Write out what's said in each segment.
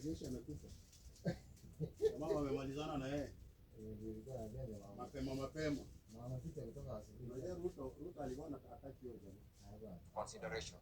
Jeshi amekufa. Mama wamemalizana na yeye. Mapema. Consideration.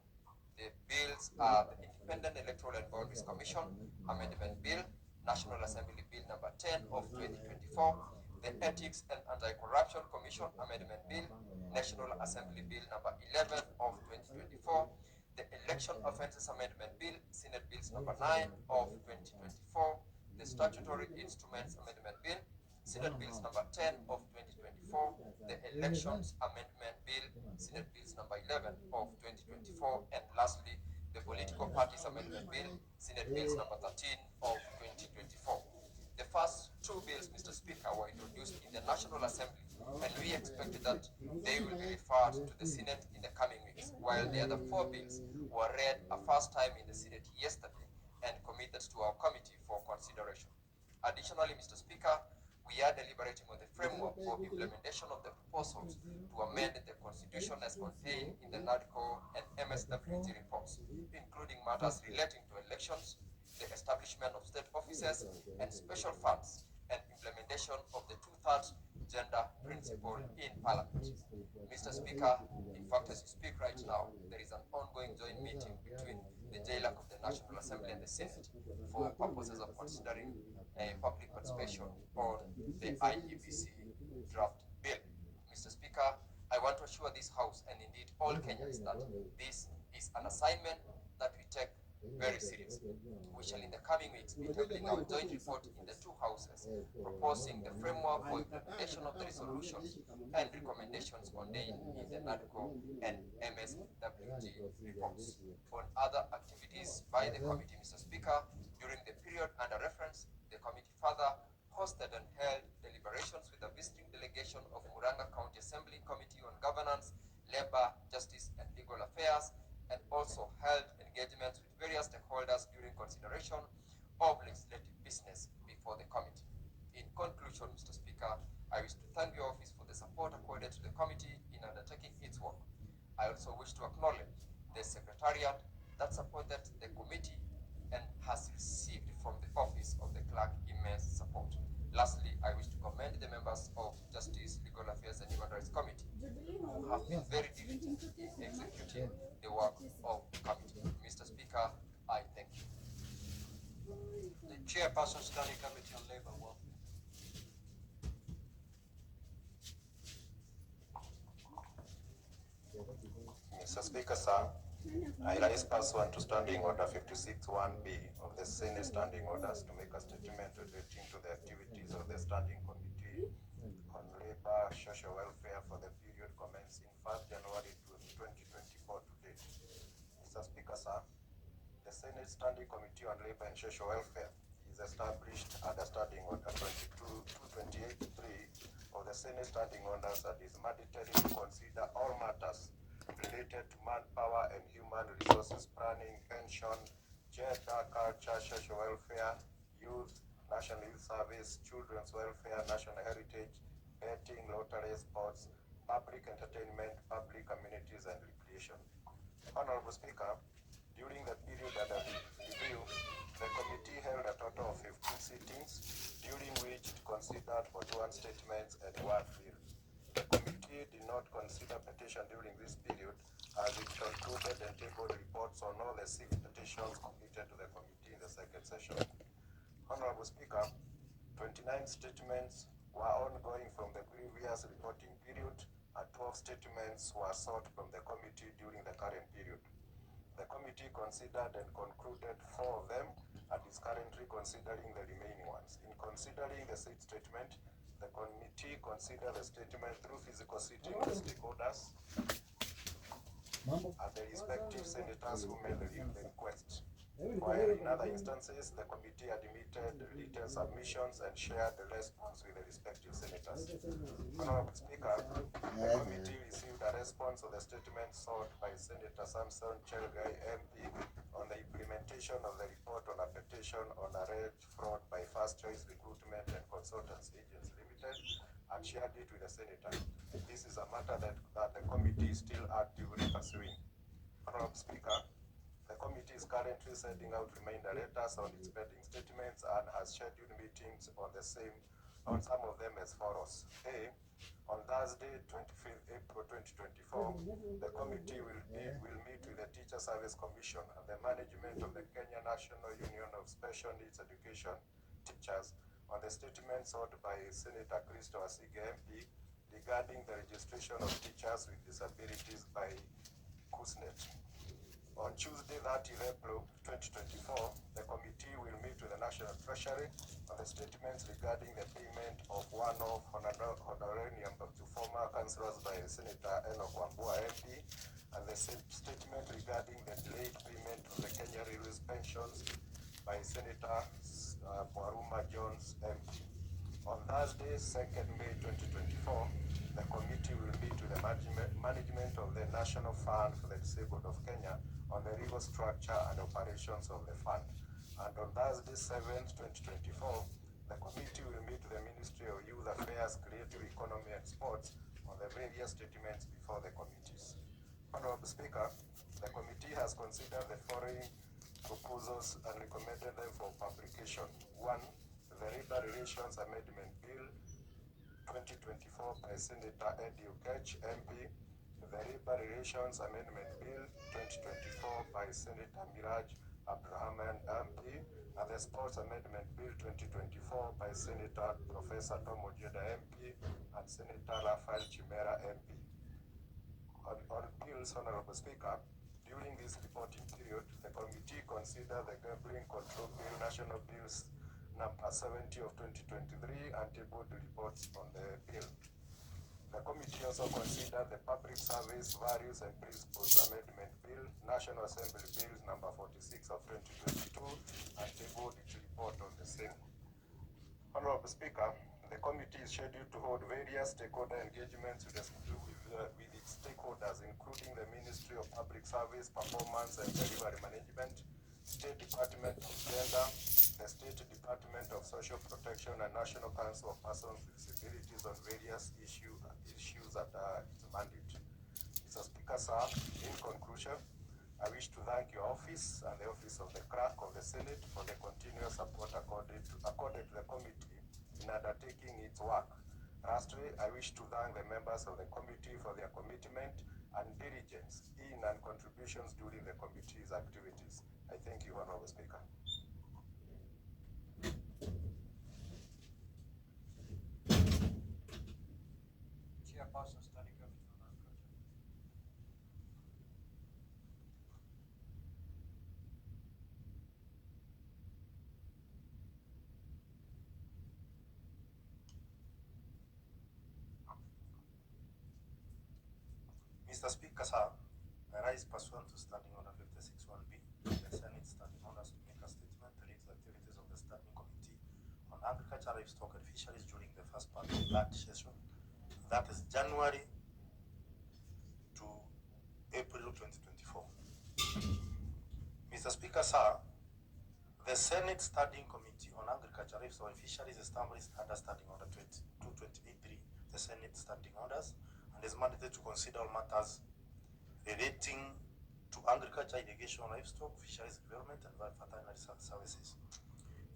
The bills are the Independent Electoral and Boundaries Commission Amendment Bill, National Assembly Bill number 10 of 2024, the Ethics and Anti-Corruption Commission Amendment Bill, National Assembly Bill number 11 of 2024, the Election Offences Amendment Bill, Senate Bills number 9 of 2024, the Statutory Instruments Amendment Bill, Senate Bills number 10 of 2024, the Elections Amendment Bill, Senate Bills number 11 of 2024, and lastly, the Political Parties Amendment Bill, Senate Bills number 13 of 2024. The first two bills, Mr. Speaker, were introduced in the National Assembly, and we expected that they will be referred to the Senate in the coming weeks, while the other four bills were read a first time in the Senate yesterday and committed to our committee for consideration. Additionally, Mr. Speaker, we are deliberating on the framework for implementation of the proposals to amend the Constitution as contained in the NADCO and MSWG reports, including matters relating to elections, the establishment of state offices and special funds, and implementation of the two-thirds gender principle in Parliament. Mr. Speaker, in fact, as you speak right now, there is an ongoing joint meeting between the JLAC of the National Assembly and the Senate for purposes of considering a public participation on the IEBC draft bill. Mr. Speaker, I want to assure this House and indeed all Kenyans that this is an assignment that we take very seriously. We shall in the coming weeks be tabling our joint report in the two houses, proposing the framework for implementation of the resolutions and recommendations contained in the NADCO and MSWG reports. On other activities by the committee, Mr. Speaker, during the period under reference, the committee further hosted and held deliberations with the visiting delegation of Murang'a County Assembly Committee on Governance, Labor, Justice and Legal Affairs, and also held engagements with various stakeholders during consideration of legislative business before the committee. In conclusion, Mr. Speaker, I wish to thank your office for the support accorded to the committee in undertaking its work. I also wish to acknowledge the Secretariat that supported the committee and has received from the office of the clerk immense support. Lastly, I wish to commend the members of Justice, Legal Affairs and Human Rights Committee who have been very diligent in executing the work of the committee. Mr. Speaker, I thank you. The Chairperson, Standing Committee on Labour, welcome. Mr. Speaker, sir, I rise pursuant to Standing Order 56(1)B of the Senate Standing Orders to make a statement relating to the activities of the Standing Committee on Labour, Social Welfare for the period commencing 1st January 2024 to date. Mr. Speaker, sir, the Senate Standing Committee on Labour and Social Welfare is established under Standing Order 22-28-3 of the Senate Standing Orders and is mandatory to consider all matters related to manpower and human resources planning, pension, gender, culture, social welfare, youth, national youth service, children's welfare, national heritage, betting, lottery, sports, public entertainment, public amenities, and recreation. Honorable Speaker, during the period under review, the committee held a total of 15 sittings, during which it considered 41 statements and 1 bill. The committee did not consider petition during this period, as it concluded and tabled reports on all the 6 petitions committed to the committee in the second session. Honorable Speaker, 29 statements were ongoing from the previous reporting period, and 12 statements were sought from the committee during the current period. The committee considered and concluded 4 of them and is currently considering the remaining ones. In considering the said statement, the committee considered the statement through physical sitting with stakeholders and the respective senators who made the request. While in other instances, the committee admitted written submissions and shared the response with the respective senators. Honorable Speaker, the committee received a response of the statement sought by Senator Samson Chelgai MP on the implementation of the report on a petition on alleged fraud by First Choice Recruitment and Consultants Agents Limited, and shared it with the senator. This is a matter that the committee is still actively pursuing. Honorable Speaker, the committee is currently sending out reminder letters on its pending statements and has scheduled meetings on some of them as follows. A, on Thursday, 25th April 2024, the committee will meet with the Teacher Service Commission and the management of the Kenya National Union of Special Needs Education teachers on the statement sought by Senator Christo Asige MP regarding the registration of teachers with disabilities by KUSNET. On Tuesday, 30th April 2024, the committee will meet with the National Treasury on the statements regarding the payment of one-off honorarium to former councillors by Senator Enoch Wambua MP and the statement regarding the delayed payment of the Kenya Railways pensions by Senator Mwaruma Jones MP. On Thursday, 2nd May 2024, the committee will meet with the management of the National Fund for the Disabled of Kenya on the legal structure and operations of the fund. And on Thursday, 7th, 2024, the committee will meet with the Ministry of Youth Affairs, Creative Economy and Sports on the various statements before the committees. Honorable Speaker, the committee has considered the following proposals and recommended them for publication. 1. The Labor Relations Amendment Bill 2024 by Senator Eddie Okech MP, the Labor Relations Amendment Bill 2024 by Senator Miraj Abdurrahman MP, and the Sports Amendment Bill 2024 by Senator Professor Tom Ojeda MP and Senator Raphael Chimera MP. On bills, Honorable Speaker, during this reporting period, the committee considered the Gambling Control Bill, National Bills number 70 of 2023, and tabled reports on the bill. The committee also considered the Public Service Values and Principles Amendment Bill, National Assembly Bill number 46 of 2022, and tabled its report on the same. Honorable Speaker, the committee is scheduled to hold various stakeholder engagements with its stakeholders, including the Ministry of Public Service, Performance and Delivery Management, State Department of Gender, the State Department of Social Protection, and National Council of Persons with Disabilities on various issues under its mandate. Mr. Speaker, sir, in conclusion, I wish to thank your office and the office of the Clerk of the Senate for the continuous support accorded to the committee in undertaking its work. Lastly, I wish to thank the members of the committee for their commitment and diligence in and contributions during the committee's activities. I thank you, Honorable Speaker. Chairperson standing committee on agriculture. Mr. Speaker, sir, I rise pursuant to Standing Order 56(1)B. The Senate standing orders to make a statement relating to activities of the Standing Committee on Agriculture, Livestock and Fisheries during the first part of that session, that is January to April 2024. Mr. Speaker, sir, The Senate Standing Committee on Agriculture, Livestock and Fisheries established under Standing Order 2283, the Senate Standing Orders, and is mandated to consider all matters relating to agriculture, irrigation, livestock, fisheries development, and veterinary services.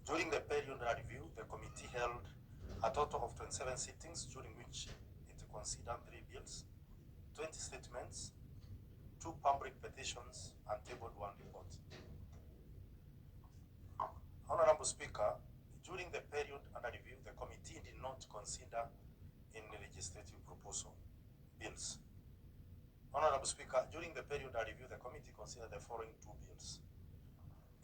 During the period under review, the committee held a total of 27 sittings, during which it considered 3 bills, 20 statements, 2 public petitions, and tabled 1 report. Honorable Speaker, during the period under review, the committee did not consider any legislative proposal bills. Honorable Speaker, during the period under review, the committee considered the following 2 bills.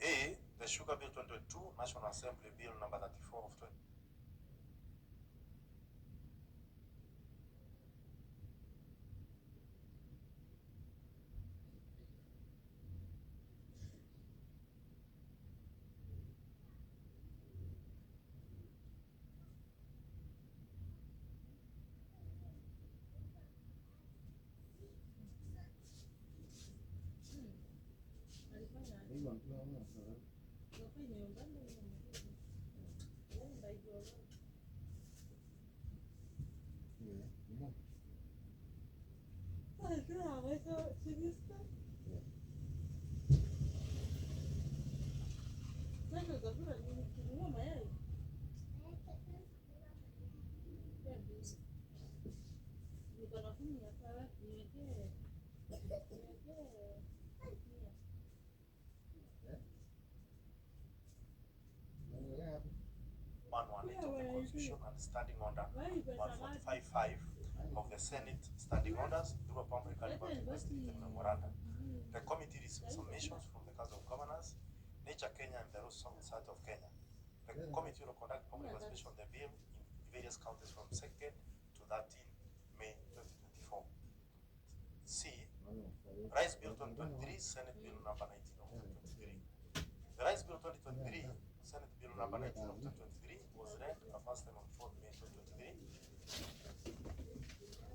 A, the Sugar Bill 2022, National Assembly Bill number 34 of 20. Of the Constitution and Standing Order 145.5 of the Senate Standing Orders through a public investigative memorandum. The committee received submissions from the Council of Governors, Nature Kenya, and the Road Society of Kenya. The committee will conduct public investigation on the bill in various counties from 2nd to 13 May 2024. C. Rice Bill 2023, Senate Bill number 19 of 2023. The Rice Bill 2023, Senate Bill number 19 of 2023 was read a first time on 4th May 2023.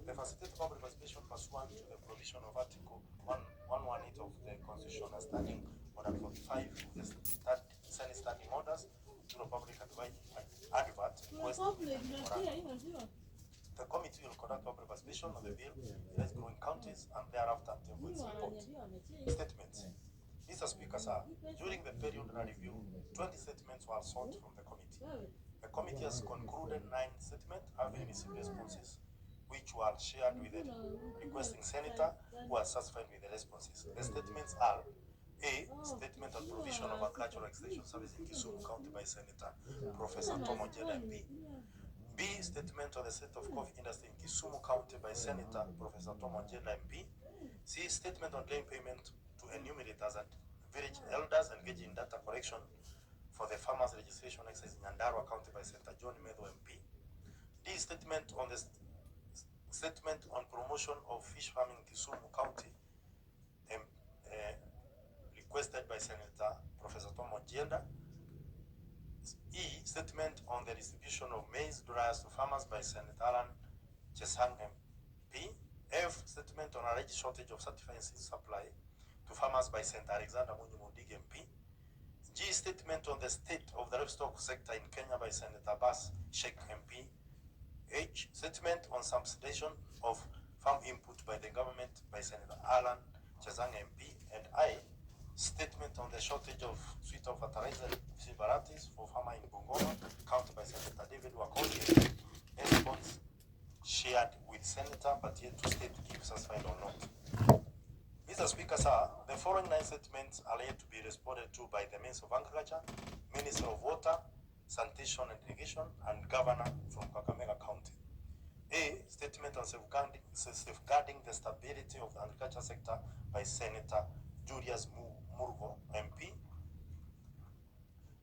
The facilitated public participation pursuant to the provision of Article 118 of the Constitution as Standing Order 45 of the Senate Standing Orders to the public advert the committee will conduct public participation on the bill in less growing counties and thereafter table its report. Statements. Mr. Speaker, sir, during the period under review, 20 statements were sought from the committee. The committee has concluded 9 statements having received responses, which were shared with the requesting senator who are satisfied with the responses. The statements are: A. Statement on provision of agricultural extension service in Kisumu County by Senator Professor Tom Ojeda MP. B. Statement on the state of coffee industry in Kisumu County by Senator Professor Tom Ojeda MP. C. Statement on claim payment to enumerators and village elders engaged in data collection for the farmers registration exercise in Nyandarua County by Senator John Medho MP. D. Statement on the statement on promotion of fish farming in Kisumu County requested by Senator Professor Tom Ojeda. E. Statement on the distribution of maize dryers to farmers by Senator Alan Chesang MP. F. Statement on alleged shortage of certified seed supply to farmers by Senator Alexander Munyimundig MP. G. Statement on the state of the livestock sector in Kenya by Senator Abbas Sheikh MP. H. Statement on subsidization of farm input by the government by Senator Alan Chesang MP. And I. Statement on the shortage of sweet fertilizer varieties for farmer in Bungoma County by Senator David Wakoli. Response shared with Senator, but yet to state if satisfied or not. Mr. Speaker, sir, the following 9 statements are yet to be responded to by the Minister of Agriculture, Minister of Water, Sanitation and Irrigation, and Governor from Kakamega County. A. Statement on safeguarding the stability of the agriculture sector by Senator Julius Murgo MP.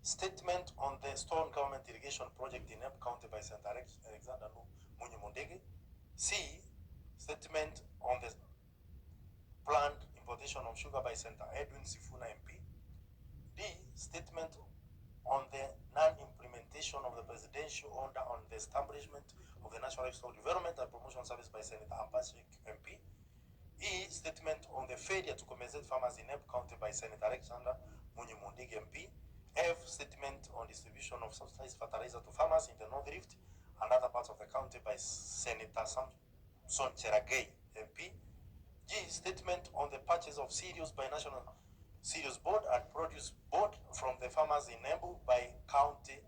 Statement on the Stone Government Irrigation Project in Ebb County by Senator Alexander Munyimundig. C. Statement on the planned importation of sugar by Senator Edwin Sifuna MP. D. Statement on the non-implementation of the presidential order on the establishment of the National Livestock Development and Promotion Service by Senator Abbas Sheikh MP. E. Statement on the failure to compensate farmers in Ebb County by Senator Alexander Munyimundig MP. F, statement on distribution of subsidized fertilizer to farmers in the North Rift and other parts of the county by Senator Samson Cherargei, MP. G, statement on the purchase of cereals by National Cereals Board and Produce Board from the farmers in Embu by County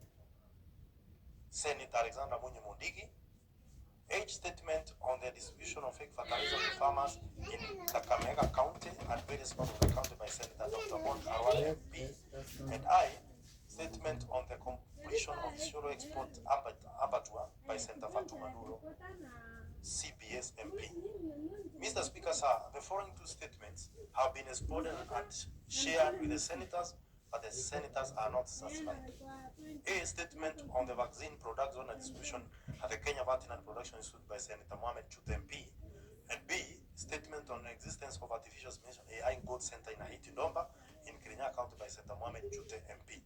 Senator Alexander Munyi Mundigi. H, statement on the distribution of fake fertilizer to farmers in Kakamega County and various parts of the county by Senator Dr. Mon Arwan, MP. And I, statement on the completion of the Shoro Export Abattoir by Senator Fatuma Duro, CBS MP. Mr. Speaker, sir, the following two statements have been exported and shared with the senators, but the senators are not satisfied. A, statement on the vaccine product zone and distribution at the Kenya Veterinary Production Institute by Senator Mohamed Chute MP. And B, statement on the existence of artificial insemination AI Goat Center in Haiti Domba in Kirinyaga County by Senator Mohamed Chute MP.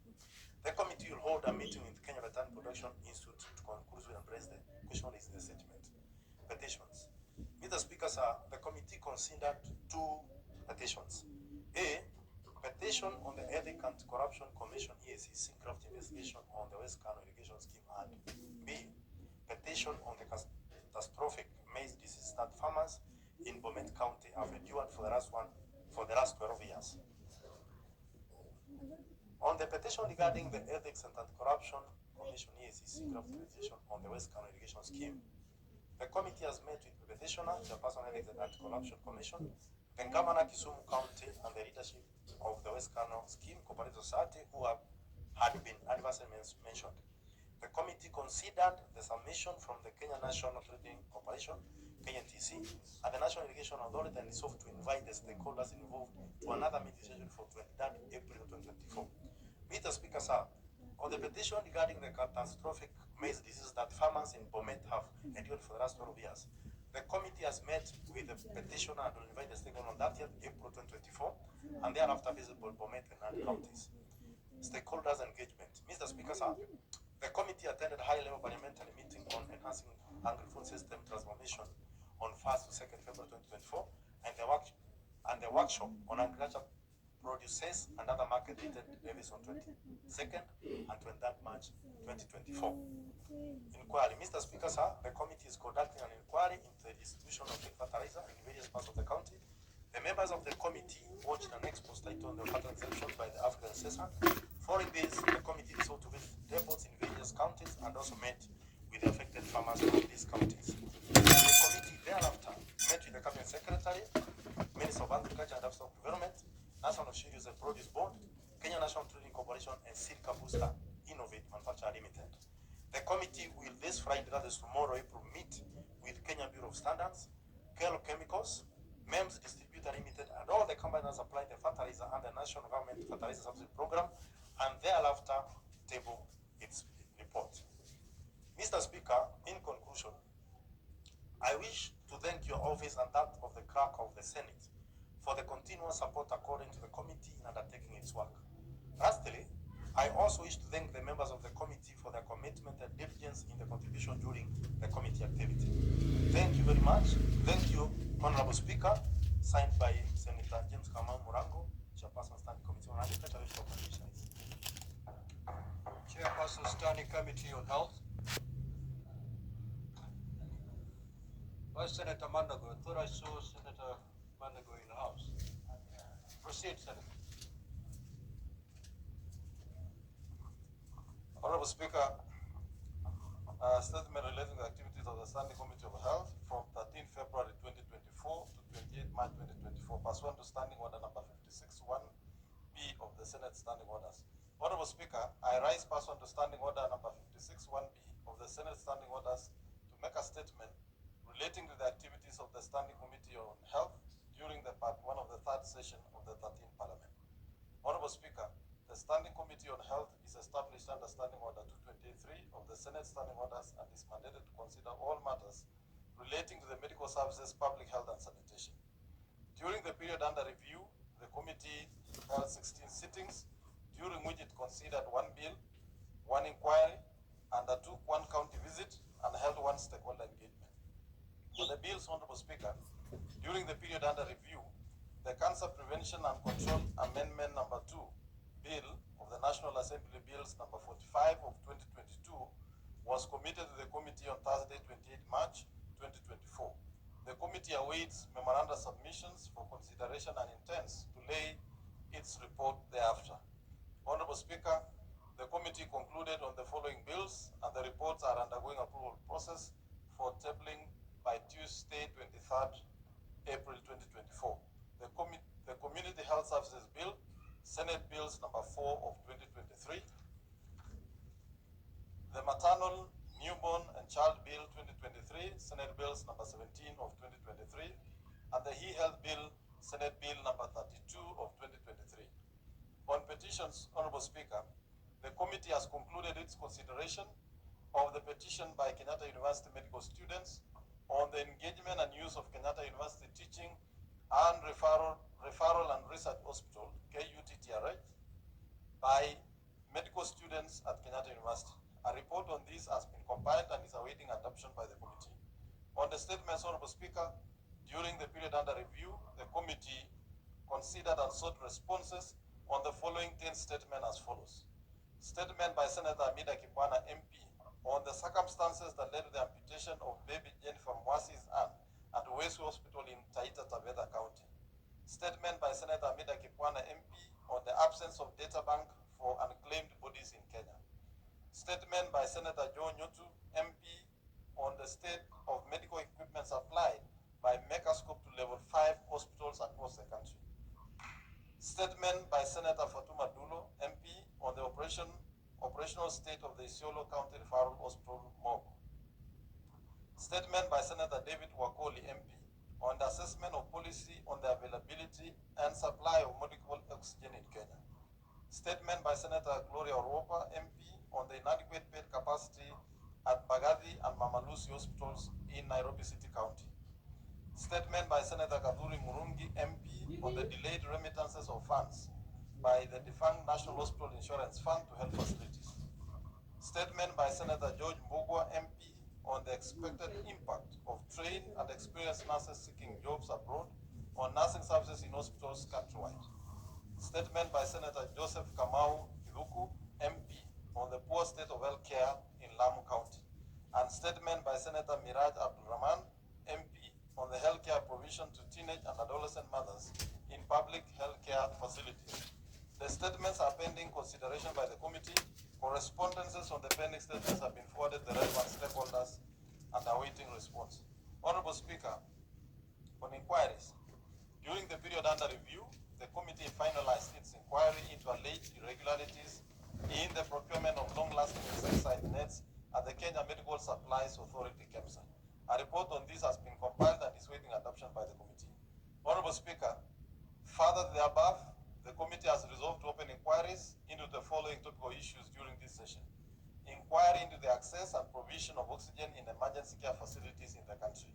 The committee will hold a meeting with Kenya Veterinary Production Institute to conclude and address the question is in the statement. Petitions. Mr. Speaker, sir, the committee considered two petitions. A, petition on the Ethics and Corruption Commission EAC Syncraft investigation on the West Kano irrigation scheme, and B, petition on the catastrophic maize disease that farmers in Bomet County have endured for the last 12 years. On the petition regarding the Ethics and Anti-Corruption Commission EAC Syncraft investigation on the West Kano irrigation scheme, the committee has met with the petitioner, the person Ethics and Anti-Corruption Commission, the Governor Kisumu County, and the leadership of the West Kano Scheme Cooperative Society who had been adversely mentioned. The committee considered the submission from the Kenya National Trading Corporation, KNTC, and the National Irrigation Authority and resolved to invite the stakeholders involved to another meeting scheduled for 23rd April 2024. Mr. Speaker, sir, on the petition regarding the catastrophic maize disease that farmers in Bomet have endured for the last 12 years, the committee has met with the petitioner and will invite the stakeholders on 30th April 2024 and thereafter visit Bomet and other counties. Stakeholders engagement. Mr. Speaker, sir, the committee attended a high-level parliamentary meeting on enhancing agri-food system transformation on 1st to 2nd February 2024 and the workshop on agriculture produces and other market-related levies on 22nd and 23rd March 2024. Inquiry. Mr. Speaker, sir, the committee is conducting an inquiry into the distribution of fertilizer in various parts of the county. The members of the committee watched an expo titled on the pattern exemption by the African CESA. Following this, the committee resolved to visit depots in various counties and also met with the affected farmers from these counties. The committee thereafter met with the Cabinet Secretary, Minister of Agriculture and Livestock Development, National Cereals and Produce Board, Kenya National Trading Corporation, and Silka Booster Innovate Manufacturer Limited. The committee will this Friday, that is tomorrow, April, meet with Kenya Bureau of Standards, Kelo Chemicals, MEMS Distributor Limited, and all the companies supplying the fertilizer under the National Government Fertilizer Subsidy Program, and thereafter table its report. Mr. Speaker, in conclusion, I wish to thank your office and that of the clerk of the Senate for the continuous support according to the committee in undertaking its work. Lastly, I also wish to thank the members of the committee for their commitment and diligence in the contribution during the committee activity. Thank you very much. Thank you, Honorable Speaker. Signed by Senator James Kamau Murango, Chairperson Standing Committee on Agriculture, Livestock and Fisheries. Chairperson Standing Committee on Health. Vice Senator Mandago. I thought I saw Senator Mandago in the House. Proceed, Senator. Honorable Speaker, statement relating to the activities of the Standing Committee of Health from 13 February 2024 to 28 March 2024, pursuant to Standing Order number 56-1B of the Senate Standing Orders. Honorable Speaker, I rise pursuant to Standing Order number 56-1B of the Senate Standing Orders to make a statement relating to the activities of the Standing Committee on Health during the Part 1 of the third session of the 13th Parliament. Honorable Speaker, the Standing Committee on Health is established under Standing Order 223 of the Senate Standing Orders and is mandated to consider all matters relating to the medical services, public health and sanitation. During the period under review, the committee held 16 sittings, during which it considered one bill, one inquiry, undertook one county visit, and held one stakeholder engagement. For the bills, Honorable Speaker, during the period under review, the Cancer Prevention and Control Amendment number 2 Bill of the National Assembly Bills number 45 of 2022 was committed to the committee on Thursday, 28 March 2024. The committee awaits memoranda submissions for consideration and intends to lay its report thereafter. Honorable Speaker, the committee concluded on the following bills, and the reports are undergoing approval process for tabling by Tuesday, 23rd April 2024. The Community Health Services Bill, Senate Bills number 4 of 2023. The Maternal, Newborn and Child Bill 2023, Senate Bills number 17 of 2023, and the e-Health Bill, Senate Bill number 32 of 2023. On petitions, Honorable Speaker, the committee has concluded its consideration of the petition by Kenyatta University medical students on the engagement and use of Kenyatta University Teaching and Referral and Research Hospital, KUTTRH, by medical students at Kenyatta University. A report on this has been compiled and is awaiting adoption by the committee. On the statements, Honorable Speaker, during the period under review, the committee considered and sought responses on the following 10 statements as follows. Statement by Senator Amida Kibwana, MP, on the circumstances that led to the amputation of baby Jennifer Mwasi's arm at West Hospital in Taita Taveta County. Statement by Senator Amida Kibwana, MP, on the absence of data bank for unclaimed bodies in Kenya. Statement by Senator Joe Nyotu, MP, on the state of medical equipment supplied by Mecascope to level 5 hospitals across the country. Statement by Senator Fatuma Dulo, MP, on the operational state of the Isiolo County Referral Hospital morgue. Statement by Senator David Wakoli, MP, on the assessment of policy on the availability and supply of medical oxygen in Kenya. Statement by Senator Gloria Oropa, MP, on the inadequate bed capacity at Bagathi and Mama Lucy hospitals in Nairobi City County. Statement by Senator Kaduri Murungi, MP, on the delayed remittances of funds by the defunct National Hospital Insurance Fund to health facilities. Statement by Senator George Mbugua, MP, on the expected impact of trained and experienced nurses seeking jobs abroad on nursing services in hospitals countrywide. Statement by Senator Joseph Kamau Kiruku, MP, on the poor state of health care in Lamu County. And statement by Senator Miraj Abdulrahman, MP, on the healthcare provision to teenage and adolescent mothers in public healthcare facilities. The statements are pending consideration by the committee. Correspondences on the pending statements have been forwarded to the relevant stakeholders and awaiting response. Honorable Speaker, on inquiries, during the period under review, the committee finalized its inquiry into alleged irregularities in the procurement of long-lasting insecticide nets at the Kenya Medical Supplies Authority, KEMSA. A report on this has been compiled and is waiting adoption by the committee. Honorable Speaker, further to the above, the committee has resolved to open inquiries into the following topical issues during this session. Inquiry into the access and provision of oxygen in emergency care facilities in the country.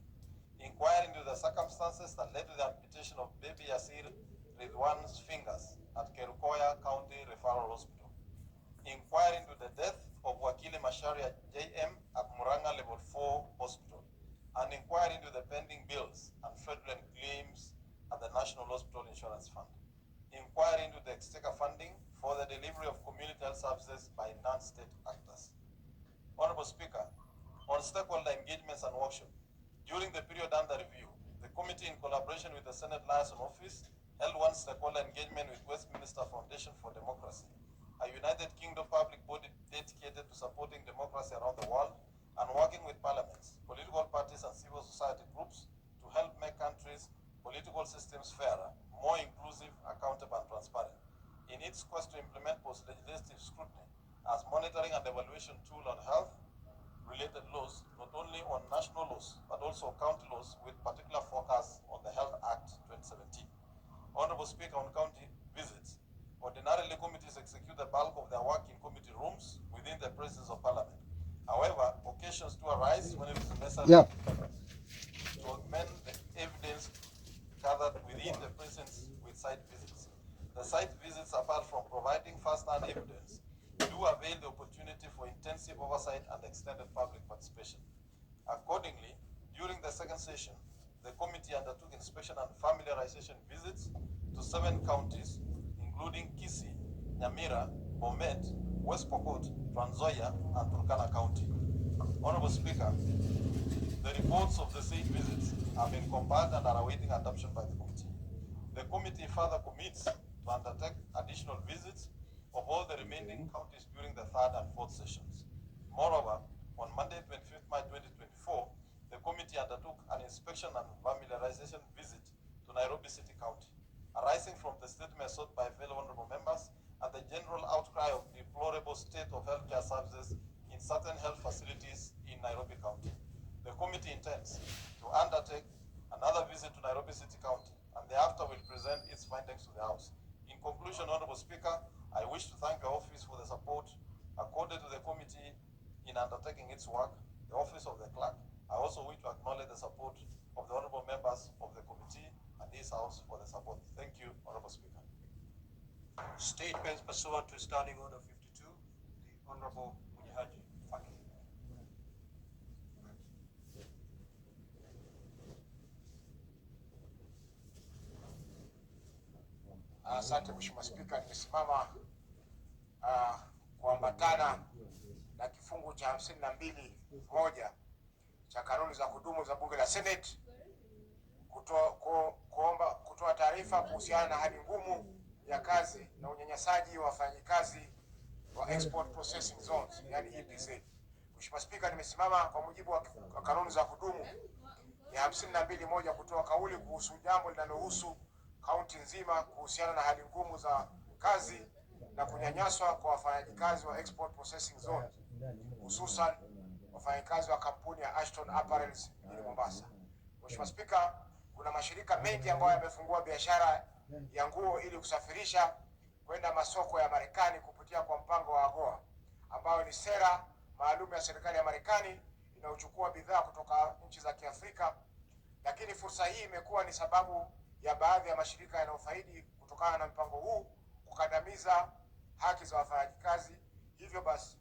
Inquiry into the circumstances that led to the amputation of baby Yasir Ridwan's fingers at Kerukoya County Referral Hospital. Inquiry into the death of Wakili Masharia JM at Muranga Level 4 Hospital. And inquiry into the pending bills and fraudulent claims at the National Hospital Insurance Fund. Inquiry into the exchequer funding for the delivery of community health services by non-state actors. Honorable Speaker, on stakeholder engagements and workshop, during the period under review, the committee, in collaboration with the Senate Liaison Office, held one stakeholder engagement with Westminster Foundation for Democracy, a United Kingdom public body dedicated to supporting democracy around the world and working with parliaments, political parties and civil society groups to help make countries' political systems fairer, more inclusive, accountable and transparent. In its quest to implement post-legislative scrutiny as monitoring and evaluation tool on health-related laws, not only on national laws, but also county laws with particular focus on the Health Act 2017. Honorable Speaker, on county visits, ordinarily committees execute the bulk of their work in committee rooms within the presence of Parliament. However, occasions do arise when it is necessary to augment the evidence gathered within the presence with site visits. The site visits, apart from providing first-hand evidence, do avail the opportunity for intensive oversight and extended public participation. Accordingly, during the second session, the committee undertook inspection and familiarization visits to 7 counties, including Kisii, Nyamira, Bomet, West Pokot, Trans Nzoia, and Turkana County. Honorable Speaker, the reports of the said visits have been compiled and are awaiting adoption by the committee. The committee further commits to undertake additional visits of all the remaining counties during the third and fourth sessions. Moreover, on Monday, 25th March 2024, the committee undertook an inspection and familiarization visit to Nairobi City County, arising from the statement sought by fellow honorable members and the general outcry of deplorable state of healthcare services in certain health facilities in Nairobi County. The committee intends to undertake another visit to Nairobi City County and thereafter will present its findings to the House. In conclusion, Honorable Speaker, I wish to thank the office for the support accorded to the committee in undertaking its work, the office of the clerk. I also wish to acknowledge the support of the honorable members of the committee and this House for the support. Thank you, Honorable Speaker. Statements pursuant to Standing Order 52, the Honorable Munyahaji Faki. Asante Mheshimiwa Spika, nimesimama kuambatana na kifungu cha 52(1) cha kanuni za kudumu za Bunge la Senate kutoa taarifa kuhusiana na hali ngumu ya kazi na unyanyasaji wa wafanyikazi wa Export Processing Zones, yani EPZ. Mheshimiwa Spika, nimesimama kwa mujibu wa kanuni za kudumu ya 52(1) kutoa kauli kuhusu jambo linalohusu kaunti nzima kuhusiana na hali ngumu za kazi na kunyanyaswa kwa wafanyakazi wa Export Processing Zone, hususan wafanyakazi wa kampuni ya Ashton Apparels mjini Mombasa. Mheshimiwa Spika, kuna mashirika mengi ambayo yamefungua biashara ya nguo ili kusafirisha kwenda masoko ya Marekani kupitia kwa mpango wa AGOA, ambayo ni sera maalum ya serikali ya Marekani inayochukua bidhaa kutoka nchi za Kiafrika. Lakini fursa hii imekuwa ni sababu ya baadhi ya mashirika yanayofaidi kutokana na mpango huu kukandamiza haki za wafanyakazi, hivyo basi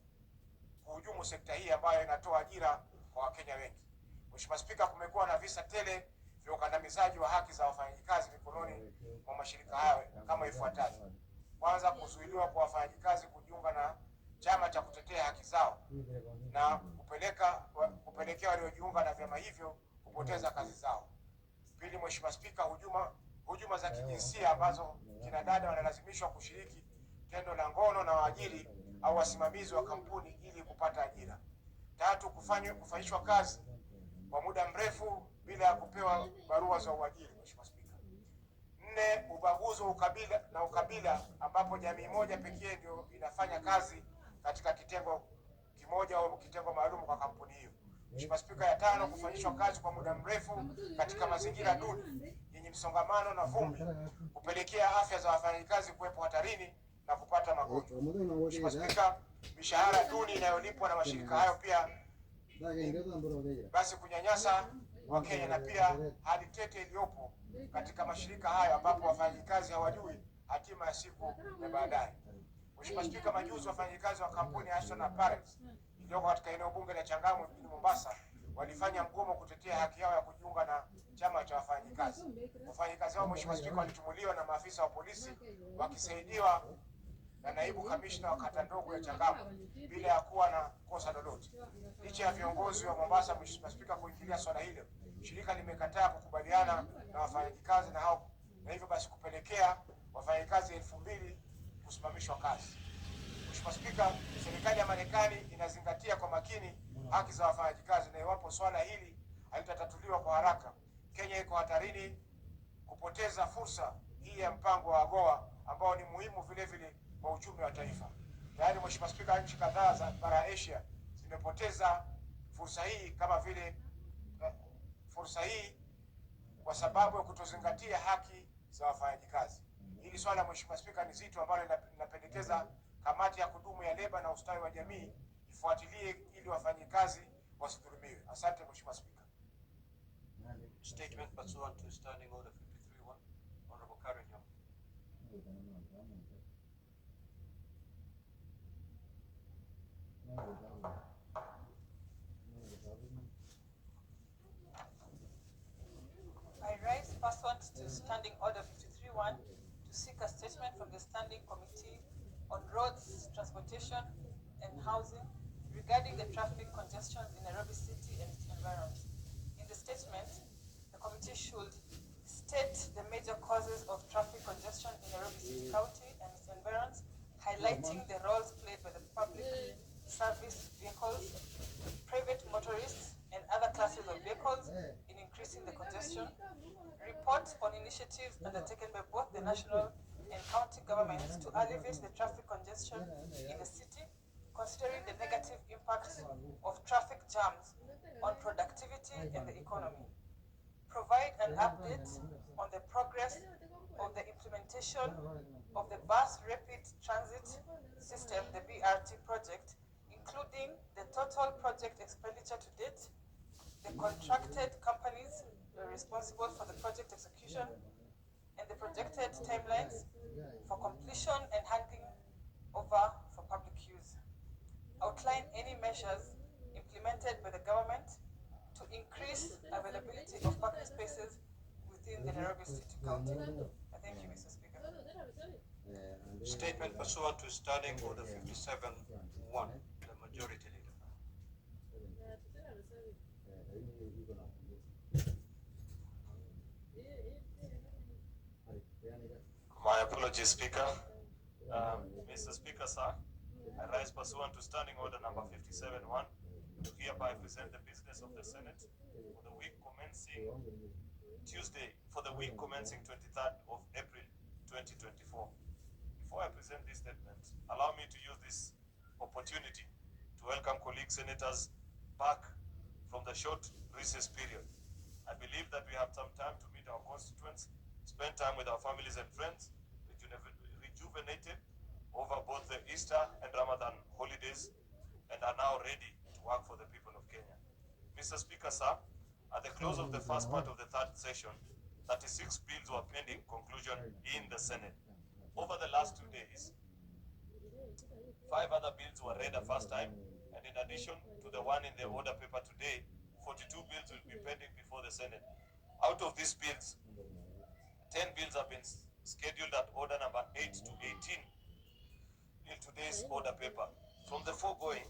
kuhujumu sekta hii ambayo inatoa ajira kwa Wakenya wengi. Mheshimiwa Spika, kumekuwa na visa tele vya ukandamizaji wa haki za wafanyakazi mikononi mwa mashirika hayo kama ifuatavyo. Kwanza, kuzuiliwa kwa wafanyakazi kujiunga na chama cha kutetea haki zao na kupelekea waliojiunga na vyama hivyo kupoteza kazi zao. Pili, Mheshimiwa Spika, hujuma za kijinsia ambazo kina dada wanalazimishwa kushiriki tendo la ngono na waajiri au wasimamizi wa kampuni ili kupata ajira. Tatu, kufanyishwa kazi kwa muda mrefu bila ya kupewa barua za uajiri. Mheshimiwa Spika. Nne, ubaguzi wa ukabila ambapo jamii moja pekee ndio inafanya kazi katika kitengo kimoja au kitengo maalum kwa kampuni hiyo. Mheshimiwa Spika. Ya tano, kufanyishwa kazi kwa muda mrefu katika mazingira duni yenye msongamano na vumbi kupelekea afya za wafanyakazi kuwepo hatarini na kupata magonjwa. Mheshimiwa Spika, mishahara duni inayolipwa na mashirika hayo pia basi kunyanyasa Wakenya, na pia hali tete iliyopo katika mashirika hayo ambapo wafanyakazi hawajui hatima ya siku ya baadaye. Mheshimiwa Spika, majuzi wafanyakazi wa kampuni ya Ashton Apparels iliyoko katika eneo bunge la Changamwe mjini Mombasa walifanya mgomo kutetea haki yao ya kujiunga na chama cha wafanyakazi. Wafanyakazi hao, Mheshimiwa Spika, walitumuliwa na maafisa wa polisi wakisaidiwa na naibu kamishna wa kata ndogo ya Changamwe bila ya kuwa na kosa lolote. Licha ya viongozi wa Mombasa, Mheshimiwa Spika, kuingilia swala hilo, shirika limekataa kukubaliana na wafanyakazi na hivyo basi kupelekea wafanyakazi 2000 kusimamishwa kazi. Mheshimiwa Spika, serikali ya Marekani inazingatia kwa makini haki za wafanyakazi, na iwapo swala hili halitatatuliwa kwa haraka, Kenya iko hatarini kupoteza fursa hii ya mpango wa AGOA ambao ni muhimu vile vile kwa uchumi wa taifa. Yaani Mheshimiwa Spika, nchi kadhaa za bara Asia zimepoteza fursa hii kwa sababu ya kutozingatia haki za wafanyakazi. Hili swala Mheshimiwa Spika ni zito ambalo linapendekeza kamati ya kudumu ya leba na ustawi wa jamii ifuatilie ili wafanyakazi wasidhulumiwe. Asante Mheshimiwa Spika. Statement pursuant to Standing Order 53(1), Honorable Karen Young. I rise pursuant to Standing Order 53(1) to seek a statement from the Standing Committee on roads, transportation, and housing regarding the traffic congestion in Nairobi City and its environs. In the statement, the committee should state the major causes of traffic congestion in Nairobi City County and its environs, highlighting the roles played by the public service vehicles, private motorists, and other classes of vehicles in increasing the congestion. Report on initiatives undertaken by both the national and county governments to alleviate the traffic congestion in the city, considering the negative impacts of traffic jams on productivity and the economy. Provide an update on the progress of the implementation of the Bus Rapid Transit System, the BRT project, including the total project expenditure to date, the contracted companies responsible for the project execution, and the projected timelines for completion and handing over for public use. Outline any measures implemented by the government to increase availability of parking spaces within the Nairobi City County. I thank you, Mr. Speaker. Statement pursuant to Standing Order 57-1, the Majority Leader. My apologies, Speaker. Mr. Speaker, sir, I rise pursuant to Standing Order number 57-1 to hereby present the business of the Senate for the week commencing Tuesday, for the week commencing 23rd of April 2024. Before I present this statement, allow me to use this opportunity to welcome colleague senators back from the short recess period. I believe that we have some time to meet our constituents, spend time with our families and friends, rejuvenated over both the Easter and Ramadan holidays, and are now ready to work for the people of Kenya. Mr. Speaker, sir, at the close of the first part of the third session, 36 bills were pending conclusion in the Senate. Over the last 2 days, 5 other bills were read the first time, and in addition to the one in the order paper today, 42 bills will be pending before the Senate. Out of these bills, 10 bills have been scheduled at order number 8 to 18 in today's order paper. From the foregoing,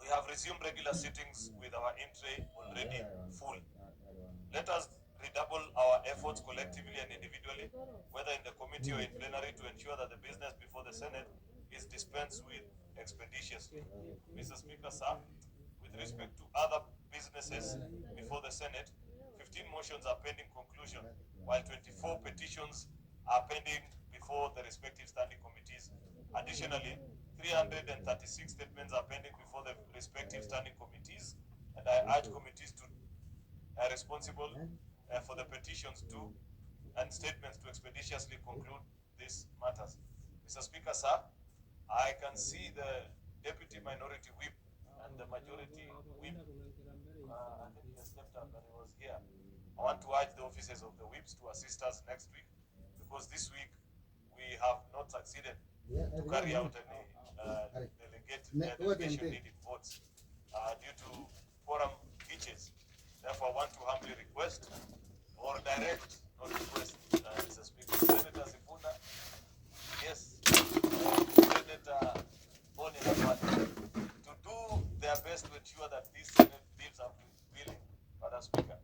we have resumed regular sittings with our entry already full. Let us redouble our efforts collectively and individually, whether in the committee or in plenary, to ensure that the business before the Senate is dispensed with expeditiously. Mr. Speaker, sir, with respect to other businesses before the Senate, 15 motions are pending conclusion, while 24 petitions are pending before the respective standing committees. Additionally, 336 statements are pending before the respective standing committees, and I urge committees to responsible for the petitions to and statements to expeditiously conclude these matters. Mr. Speaker, sir, I can see the Deputy Minority Whip and the Majority Whip. I think he has stepped up and he was here. I want to urge the officers of the whips to assist us next week, because this week we have not succeeded to carry out any delegation needed votes due to quorum hitches. Therefore, I want to humbly request or direct, not request, Mr. Speaker, Senator Sifuna, yes, Senator Boni to do their best to ensure that these Senate bills are billing. Madam Speaker.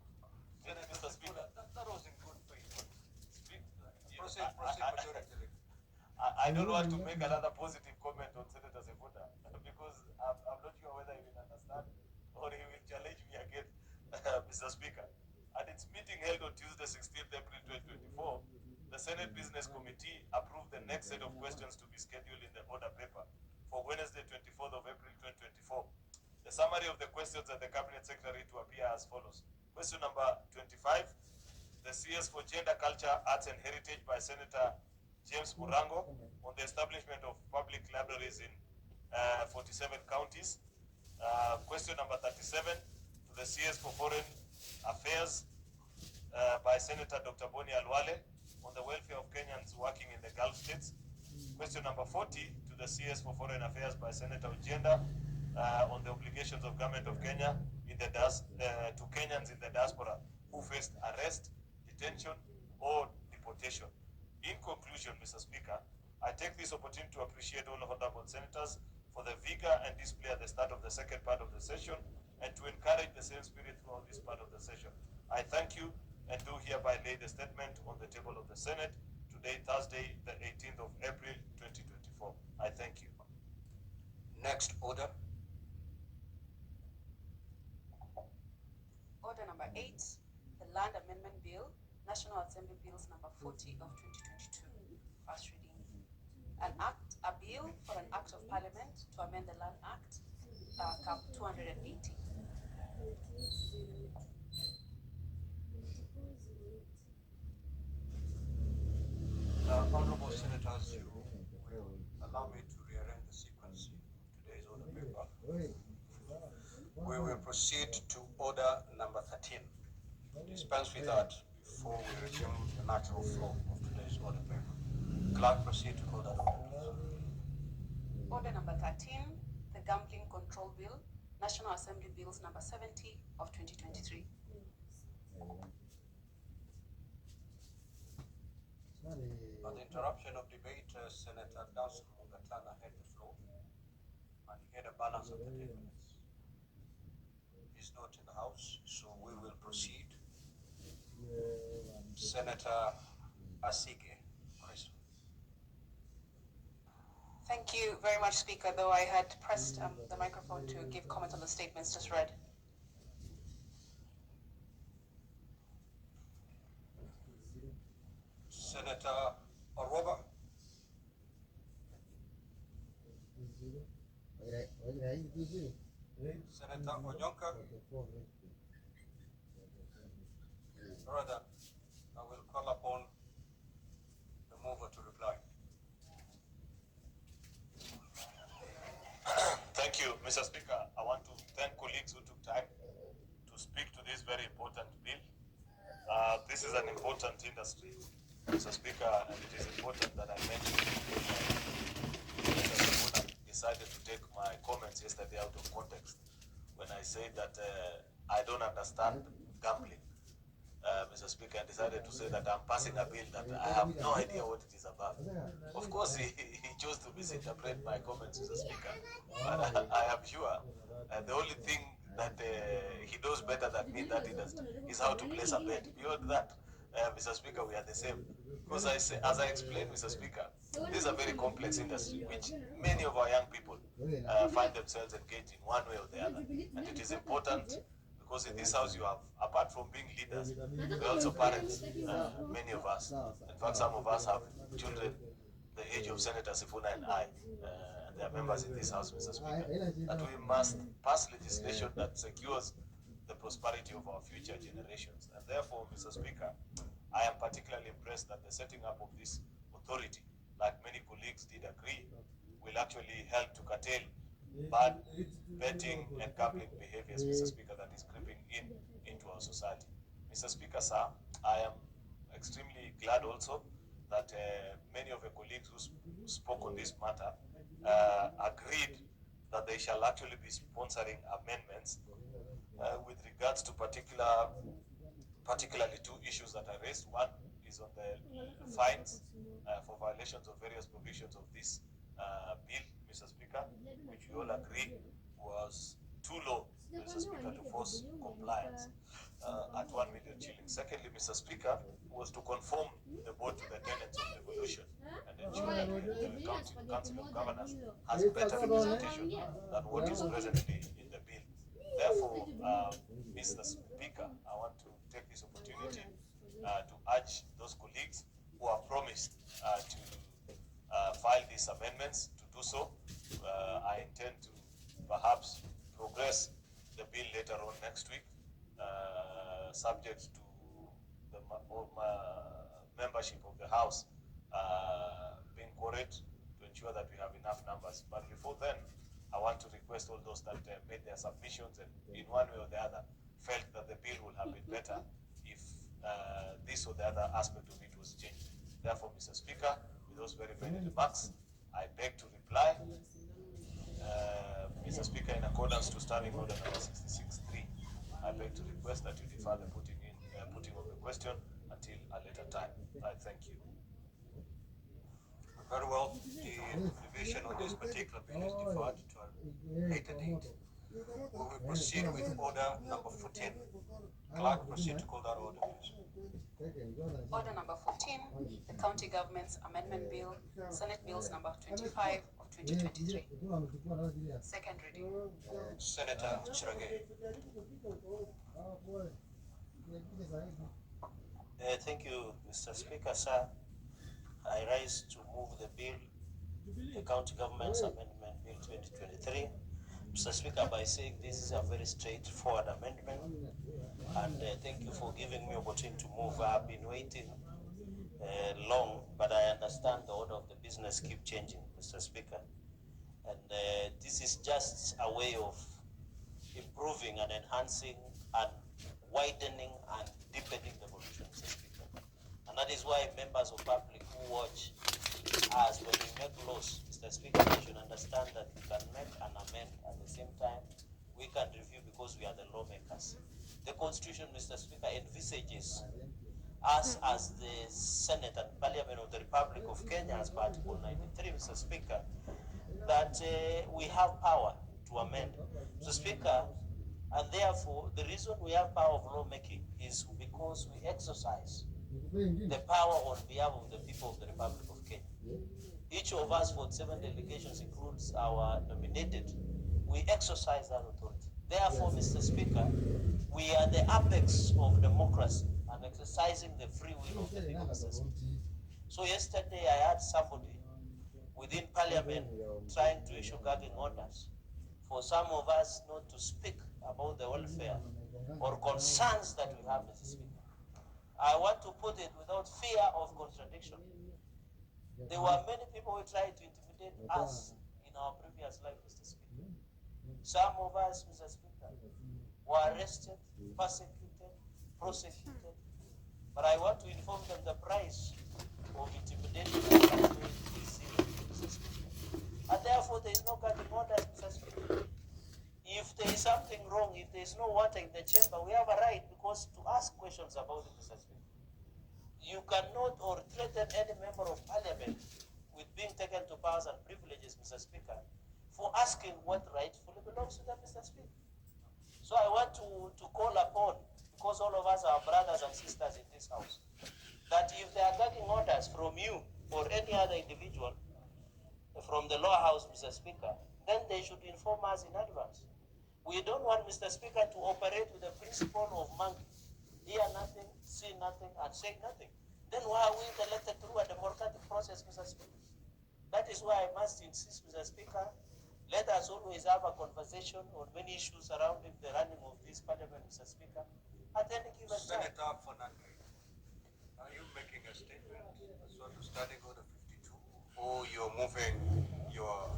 Mr. Speaker. That was in good faith. Proceed, Majority Leader. I don't want to make another positive comment on Senator Sifuna because I'm not sure whether he will understand or he will challenge me again, Mr. Speaker. At its meeting held on Tuesday, 16th April 2024, the Senate Business Committee approved the next set of questions to be scheduled in the order paper for Wednesday, 24th of April 2024. The summary of the questions at the Cabinet Secretary to appear as follows. Question number 25, the CS for Gender, Culture, Arts and Heritage by Senator James Murango on the establishment of public libraries in 47 counties. Question number 37, to the CS for Foreign Affairs by Senator Dr. Boni Alwale on the welfare of Kenyans working in the Gulf states. Question number 40, to the CS for Foreign Affairs by Senator Ugenda on the obligations of government of Kenya in the to Kenyans in the diaspora who faced arrest, detention, or deportation. In conclusion, Mr. Speaker, I take this opportunity to appreciate all honorable senators for the vigor and display at the start of the second part of the session and to encourage the same spirit throughout this part of the session. I thank you and do hereby lay the statement on the table of the Senate today, Thursday, the 18th of April, 2024. I thank you. Next order. Order number 8, the Land Amendment Bill, National Assembly Bills number 40 of 2022, first reading. A bill for an act of parliament to amend the Land Act, Cap 280. Honorable Senators, you will allow me to rearrange the sequence of today's order paper. We will proceed to order number 13. Dispense with that before we resume the natural flow of today's order paper. Clerk, proceed to call that order, please. Order number 13, the Gambling Control Bill, National Assembly Bills number 70 of 2023. On the interruption of debate, Senator Dawson Mugatana had the floor, and he had a balance of 13 minutes. He's not in the House, so we will proceed. Senator Asige. Thank you very much, Speaker, though I had pressed the microphone to give comment on the statements just read. Senator Oroba. Senator Onyonka. Rather, I will call upon the mover to reply. Thank you, Mr. Speaker. I want to thank colleagues who took time to speak to this very important bill. This is an important industry, Mr. Speaker, and it is important that I mention Mr. decided to take my comments yesterday out of context when I said that I don't understand gambling. Mr. Speaker, I decided to say that I'm passing a bill that I have no idea what it is about. Of course, he chose to misinterpret my comments, Mr. Speaker. But I am sure the only thing that he knows better than me that is how to place a bet. Beyond that, Mr. Speaker, we are the same. Because as I explained, Mr. Speaker, this is a very complex industry which many of our young people find themselves engaged in one way or the other. And it is important because in this house you have, apart from being leaders, we're also parents, many of us. In fact, some of us have children the age of Senator Sifuna and I, and they are members in this house, Mr. Speaker, that we must pass legislation that secures the prosperity of our future generations. And therefore, Mr. Speaker, I am particularly impressed that the setting up of this authority, like many colleagues did agree, will actually help to curtail bad betting and gambling behaviors, Mr. Speaker, that is creeping into our society. Mr. Speaker, sir, I am extremely glad also that many of the colleagues who spoke on this matter agreed that they shall actually be sponsoring amendments with regards to particularly two issues that are raised. One is on the fines for violations of various provisions of this bill, Mr. Speaker, which we all agree was too low, Mr. Speaker, to force compliance at 1 million shillings. Secondly, Mr. Speaker, was to conform the board to the tenets of devolution and ensure that the Council of Governors has better representation than what is presently in the bill. Therefore, Mr. Speaker, I want to take this opportunity to urge those colleagues who have promised to file these amendments to do so. I intend to perhaps progress the bill later on next week, subject to the membership of the House being quorate to ensure that we have enough numbers. But before then, I want to request all those that made their submissions and in one way or the other felt that the bill would have been better if this or the other aspect of it was changed. Therefore, Mr. Speaker, with those very many remarks, I beg to reply, Mr. Speaker, in accordance to Standing Order number 66.3, I beg to request that you defer the putting of the question until a later time. I thank you. Very well. The division on this particular bill is deferred to a later date. We will proceed with order number 14. Clerk, proceed to call that order, please. Order number 14, the County Government's Amendment Bill, Senate Bills number 25 of 2023. Second reading. Senator Chirage. Thank you, Mr. Speaker, sir. I rise to move the bill, the County Government's Amendment Bill 2023. Mr. Speaker, by saying this is a very straightforward amendment, and thank you for giving me opportunity to move. I've been waiting long, but I understand the order of the business keep changing, Mr. Speaker. And this is just a way of improving and enhancing and widening and deepening the evolution, Mr. Speaker. And that is why members of public who watch us when we make laws, Mr. Speaker, they should understand that we can make and amend at the same time. We can review because we are the lawmakers. The Constitution, Mr. Speaker, envisages us as the Senate and Parliament of the Republic of Kenya, as per Article 93, Mr. Speaker, that we have power to amend. Mr. Speaker, and therefore the reason we have power of lawmaking is because we exercise the power on behalf of the people of the Republic of Kenya. Each of us, 47 delegations, includes our nominated, we exercise that authority. Therefore, Mr. Speaker, we are the apex of democracy and exercising the free will of the people, Mr. Speaker. So yesterday I had somebody within Parliament trying to issue gagging orders for some of us not to speak about the welfare or concerns that we have, Mr. Speaker. I want to put it without fear of contradiction. There were many people who tried to intimidate us in our previous life, Mr. Speaker. Some of us, Mr. Speaker, were arrested, persecuted, prosecuted. But I want to inform them the price of intimidation is zero, Mr. Speaker. And therefore there is no gagging orders, Mr. Speaker. If there is something wrong, if there is no water in the chamber, we have a right because to ask questions about it, Mr. Speaker. You cannot or threaten any member of Parliament with being taken to powers and privileges, Mr. Speaker, for asking what rightfully belongs to them, Mr. Speaker. So I want to call upon, because all of us are brothers and sisters in this house, that if there are gagging orders from you or any other individual from the lower house, Mr. Speaker, then they should inform us in advance. We don't want, Mr. Speaker, to operate with the principle of monkey. Hear nothing, see nothing, and say nothing. Then why are we elected through a democratic process, Mr. Speaker? That is why I must insist, Mr. Speaker, let us always have a conversation on many issues surrounding the running of this Parliament, Mr. Speaker, at any given time. Senator Fernandez, are you making a statement pursuant to Standing Order 52, or you're moving your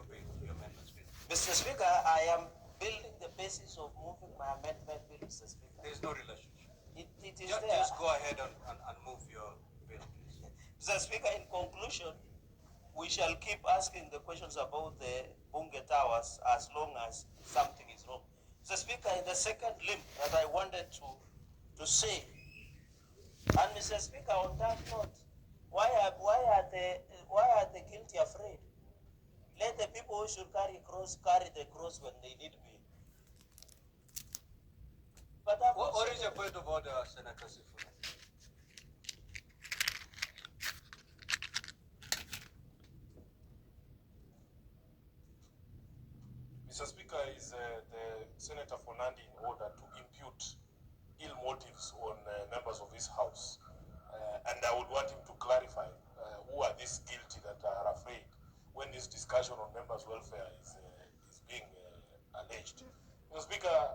bill, your amendments bill? Mr. Speaker, I am building the basis of moving my amendment bill, Mr. Speaker. There is no relationship. It is Just, there. just go ahead and move your bill, please. Mr. Speaker, in conclusion, we shall keep asking the questions about the Bunge Towers as long as something is wrong. Mr. Speaker, in the second limb that I wanted to say, and Mr. Speaker, on that note, why are the guilty afraid? Let the people who should carry the cross when they need me. But What is your point of order, Senator Sifuna? Mr. Speaker, is the Senator Fernandi in order to impute ill motives on members of this House. And I would want him to clarify who are these guilty that are afraid when this discussion on members' welfare is being alleged. Mr. Speaker,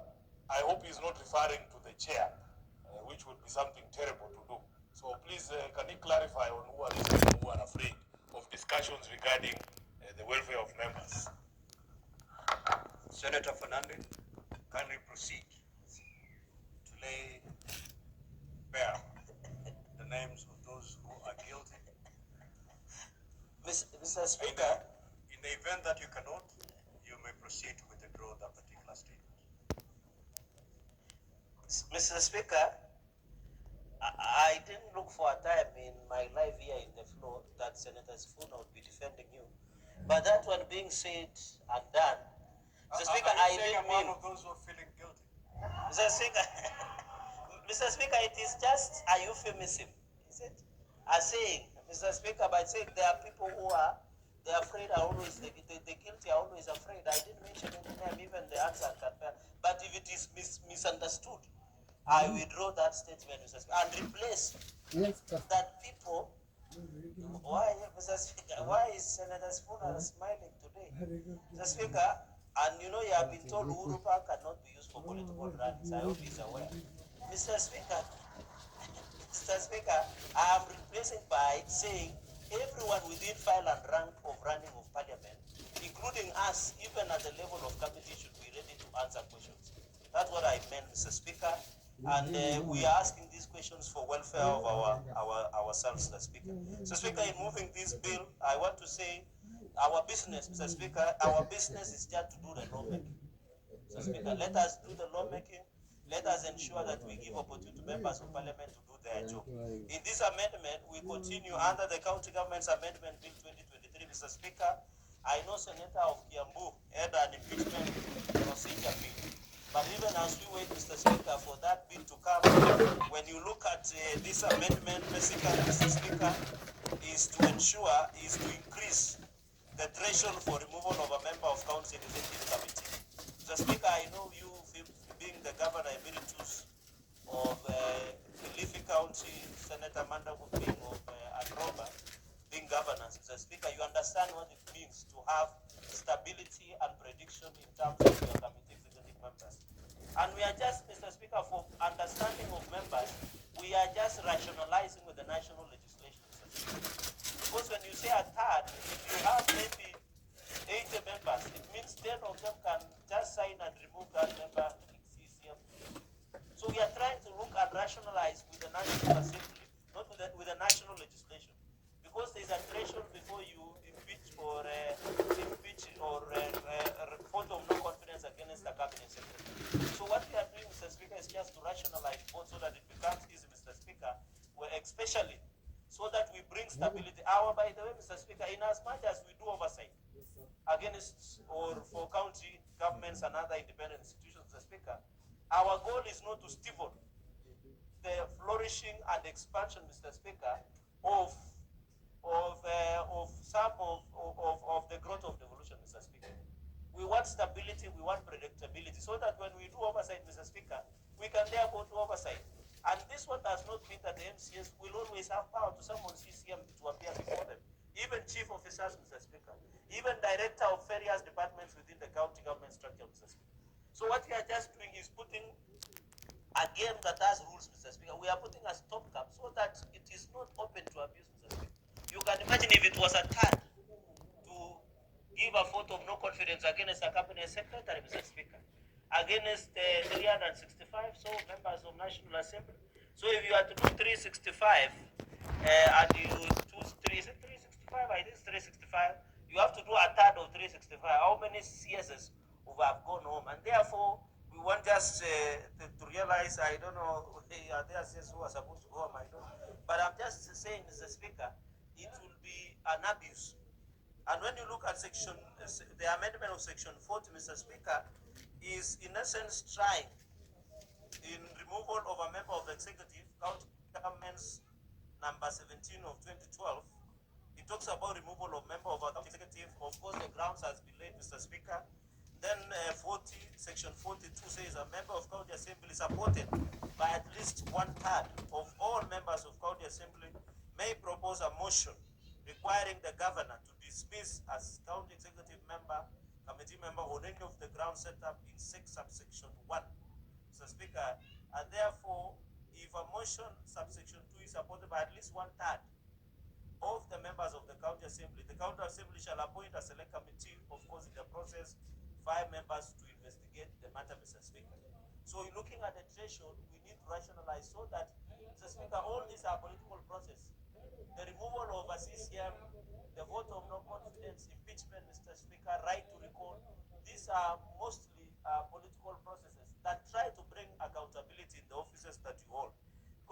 I hope he's not referring to the chair, which would be something terrible to do. So please, can he clarify on who are these people who are afraid of discussions regarding the welfare of members? Senator Fernandez, kindly proceed to lay bare the names of those who are guilty. Mr. Speaker, In the event that you cannot, you may proceed to withdraw that particular statement. Mr. Speaker, I didn't look for a time in my life here in the floor that Senator Sifuna would be defending you. But that one being said and done, Mr. Speaker, I didn't mean. I'm one of those who are feeling guilty. Mr. Speaker, Mr. Speaker, it is just a euphemism, is it? A saying, Mr. Speaker, by saying there are people who are, they're afraid, are always, the guilty are always afraid. I didn't mention any name, even the answer can bear. But if it is misunderstood, I withdraw that statement, Mr. Speaker, and replace that people. Why, Mr. Speaker, why is Senator Spooner smiling today? Mr. Speaker, and you know you have been told Uhuru Park cannot be used for political rallies. I hope he's aware. Mr. Speaker, Mr. Speaker, I am replacing by saying everyone within file and rank of running of parliament, including us, even at the level of committee, should be ready to answer questions. That's what I meant, Mr. Speaker. And we are asking these questions for welfare of ourselves, Mr. Speaker. Mr. Speaker, in moving this bill, I want to say our business, Mr. Speaker, our business is just to do the lawmaking. Mr. Speaker, let us do the lawmaking. Let us ensure that we give opportunity to members of parliament to do their job. In this amendment, we continue under the County Government's Amendment Bill 2023, Mr. Speaker. I know Senator of Kiambu had an impeachment procedure bill. But even as we wait, Mr. Speaker, for that bill to come, when you look at this amendment, basically, Mr. Speaker, is to increase the threshold for removal of a member of council executive committee. Mr. Speaker, I know you, being the governor emeritus of Kilifi County, Senator Manda being of Atroba, being governors, Mr. Speaker, you understand what it means to have stability and prediction in terms of your committee executive members. And we are just, Mr. Speaker, for understanding of members, we are just rationalizing with the national legislation, Mr. Speaker. Because when you say a third, if you have maybe 80 members, it means 10 of them can just sign and remove that member in CCM. So we are trying to look and rationalize with the National Assembly, not with the national legislation. Because there is a threshold before you impeach or vote of no confidence against the cabinet secretary. So what we are doing, Mr. Speaker, is just to rationalize both so that it becomes easy, Mr. Speaker, where especially so that we bring stability. By the way, Mr. Speaker, in as much as we do oversight against or for county governments and other independent institutions, Mr. Speaker, our goal is not to stifle the flourishing and expansion, Mr. Speaker, of some of the growth of devolution, Mr. Speaker. We want stability, we want predictability, so that when we do oversight, Mr. Speaker, we can therefore do oversight. And this one does not mean that the MCS will always have power to summon CCM to appear before them. Even chief officers, Mr. Speaker, even director of various departments within the county government structure, Mr. Speaker. So what we are just doing is putting a game that has rules, Mr. Speaker. We are putting a stopgap so that it is not open to abuse, Mr. Speaker. You can imagine if it was a third to give a vote of no confidence against a cabinet secretary, Mr. Speaker, against 365 so members of National Assembly. So if you are to do 365 and you choose 365, I think 365, you have to do a third of 365. How many CSs would have gone home? And therefore, we want just to realize, I don't know, there are CSs who are supposed to go home, I don't know. But I'm just saying, Mr. Speaker, it will be an abuse. And when you look at the amendment of section 40, Mr. Speaker, is in essence trying in removal of a member of the executive, county government's number 17 of 2012. It talks about removal of member of a county executive. Of course, the grounds has been laid, Mr. Speaker. Then section 42 says a member of county assembly supported by at least 1/3 of all members of county assembly may propose a motion requiring the governor to dismiss as county executive member, committee member on any of the grounds set up in 6 subsection 1. Mr. Speaker, and therefore, if a motion subsection 2 is supported by at least 1/3 of the members of the county assembly shall appoint a select committee, of course, in the process, 5 members to investigate the matter, Mr. Speaker. So looking at the threshold, we need to rationalize so that, Mr. Speaker, all these are political process. The removal of a CCM, the vote of no confidence, impeachment, Mr. Speaker, right to recall, these are mostly political processes that try to bring accountability in the offices that you hold.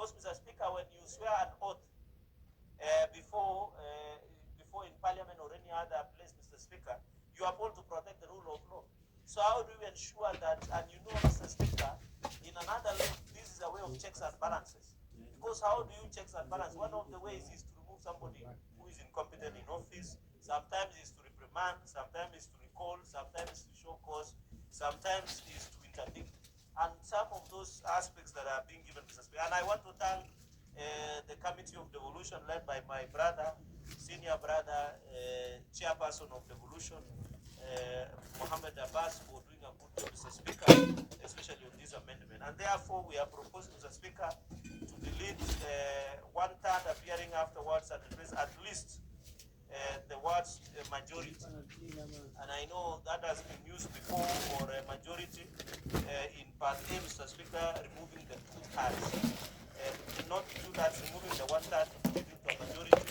Because, Mr. Speaker, when you swear an oath before in Parliament or any other place, Mr. Speaker, you are told to protect the rule of law. So how do you ensure that, and you know, Mr. Speaker, in another law, this is a way of checks and balances. Because how do you checks and balance? One of the ways is to remove somebody who is incompetent in office. Sometimes is to reprimand, sometimes is to recall, sometimes is to show cause, sometimes is to interdict. And some of those aspects that are being given, Mr. Speaker. And I want to thank the Committee of Devolution led by my brother, senior brother, chairperson of devolution, Mohammed Abbas, for doing a good job, Mr. Speaker, especially on this amendment. And therefore, we are proposing, Mr. Speaker, to delete one third appearing afterwards and replace at least the words majority. And I know that has been used before for a majority in part A, Mr. Speaker, removing the two thirds. Not two thirds, removing the one third, putting it to a majority.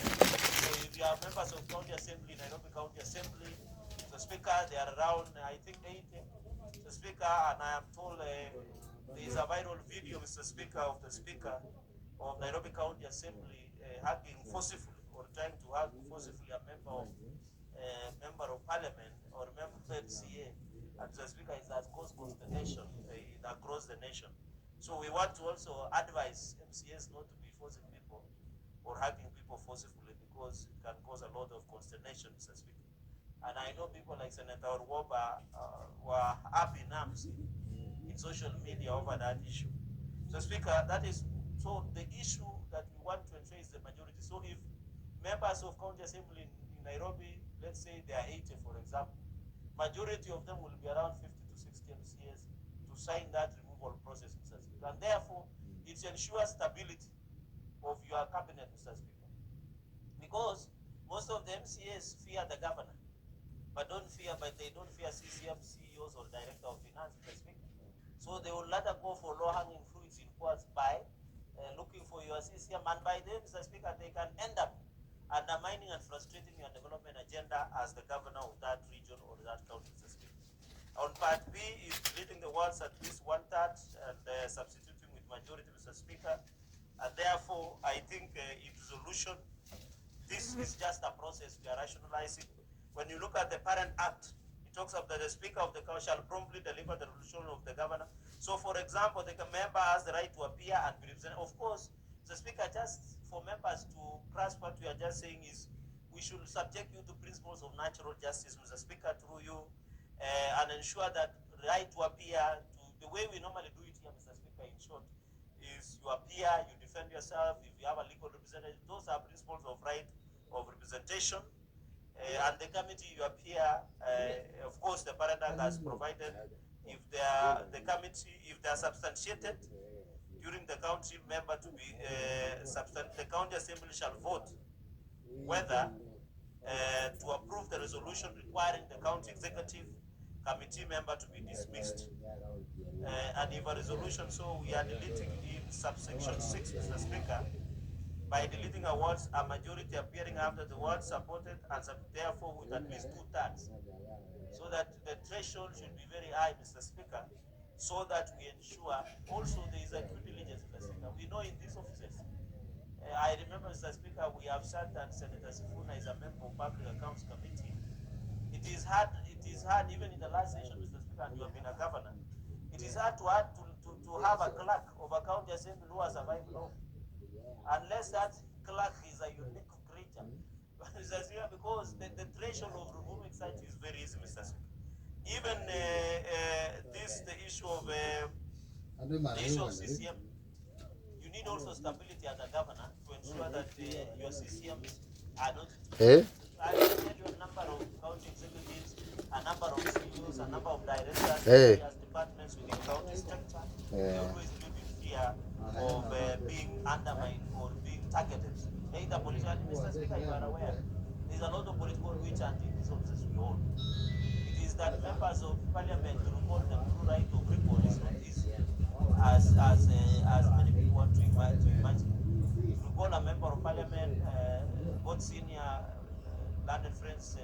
So if you have members of county assembly, Nairobi County Assembly, Mr. Speaker, they are around, I think, 80. Mr. Speaker, and I am told there is a viral video, Mr. Speaker, of the Speaker of Nairobi County Assembly hugging forcefully or trying to hug forcefully a member of Parliament or member of MCA. And Mr. Speaker, it has caused consternation across the nation. So we want to also advise MCAs not to be forcing people or hugging people forcefully because it can cause a lot of consternation, Mr. Speaker. And I know people like Senator Orwoba were up in arms in social media over that issue. So, Speaker, that is so the issue that we want to ensure is the majority. So if members of county assembly in Nairobi, let's say they are 80, for example, majority of them will be around 50 to 60 MCAs to sign that removal process, Mr. Speaker. And therefore, it ensures stability of your cabinet, Mr. Speaker. Because most of the MCAs fear the governor, but they don't fear CCM, CEOs, or director of finance, Mr. Speaker. So they will rather go for low-hanging fruits in quotes by looking for your CCM, and by then, Mr. Speaker, they can end up undermining and frustrating your development agenda as the governor of that region or that county, Mr. Speaker. On part B is deleting the words at least one third and substituting with majority, Mr. Speaker. And therefore, I think in resolution, this is just a process we are rationalizing. When you look at the parent act, it talks about the Speaker of the Council shall promptly deliver the resolution of the governor. So, for example, the member has the right to appear and be represented. Of course, the Speaker, just for members to grasp what we are just saying is we should subject you to principles of natural justice, Mr. Speaker, through you, and ensure that right to appear, the way we normally do it here, Mr. Speaker, in short, is you appear, you defend yourself, if you have a legal representative, those are principles of right of representation. And the committee you appear, of course, the parent act has provided if they are the committee, if they are substantiated during the county member to be the county assembly shall vote whether to approve the resolution requiring the county executive committee member to be dismissed. And if a resolution, so we are deleting in subsection 6, Mr. Speaker, by deleting a words, a majority appearing after the word supported and therefore with at least 2/3. So that the threshold should be very high, Mr. Speaker, so that we ensure also there is a due diligence, Mr. Speaker. We know in these offices, I remember, Mr. Speaker, we have sat and Senator Sifuna is a member of Public Accounts Committee. It is hard even in the last session, Mr. Speaker, and you have been a governor. It is hard to have a clerk of a county assembly who has survived law. Unless that clerk is a unique creature. Because the threshold of removing such is very easy, Mr. Speaker. Even the issue of CCM, you need also stability as a governor to ensure that your CCMs are not. I will tell you a number of county executives, a number of CEOs, a number of directors, as departments within county structure. They always live in fear of being undermined or being targeted. Either political, Mr. Speaker, you are aware, there's a lot of political witch hunting in these offices we hold. It is that members of parliament, to recall them through right of recall is not easy, as many people want to imagine. To recall a member of parliament, both senior learned friends,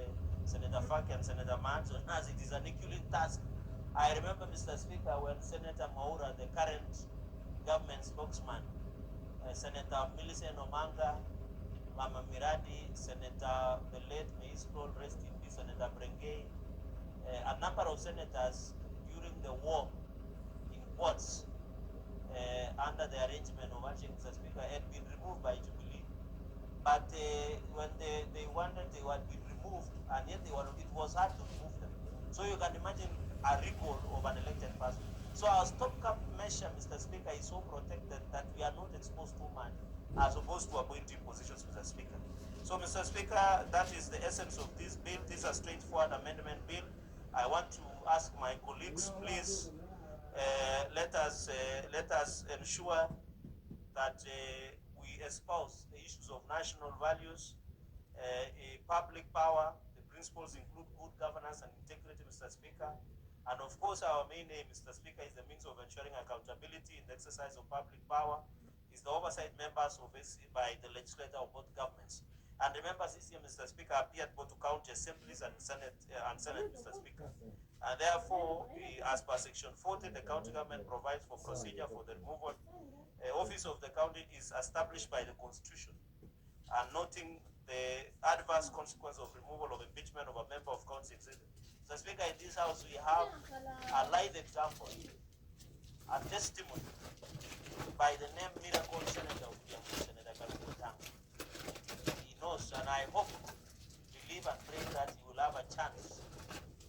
Senator Faki and Senator Manzo, as it is an Herculean task. I remember, Mr. Speaker, when Senator Maura, the current government spokesman, Senator Millicent Omanga, Mama Miradi, Senator the late, may his soul rest in peace, Senator Brengay, a number of senators during the war in quads under the arrangement of acting Mr. Speaker had been removed by Jubilee. But when they wanted, they had been removed, and yet it was hard to remove them. So you can imagine a recall of an elected person. So our stopgap measure, Mr. Speaker, is so protected that we are not exposed too much as opposed to appointing positions, Mr. Speaker. So, Mr. Speaker, that is the essence of this bill. This is a straightforward amendment bill. I want to ask my colleagues, please, let us ensure that we espouse the issues of national values, public power. The principles include good governance and integrity, Mr. Speaker. And of course, our main aim, Mr. Speaker, is the means of ensuring accountability in the exercise of public power, is the oversight members of by the legislature of both governments. And the members this year, Mr. Speaker, appeared both to county assemblies and Senate, Mr. Speaker. And therefore, as per Section 40, the county government provides for procedure for the removal. Office of the county is established by the Constitution. And noting the adverse consequence of removal of impeachment of a member of council. Mr. Speaker, in this house, we have a live example, a testimony by the name Miracle Senator of Kiambu, Senator Kalukutang. He knows, and I hope, believe and pray that he will have a chance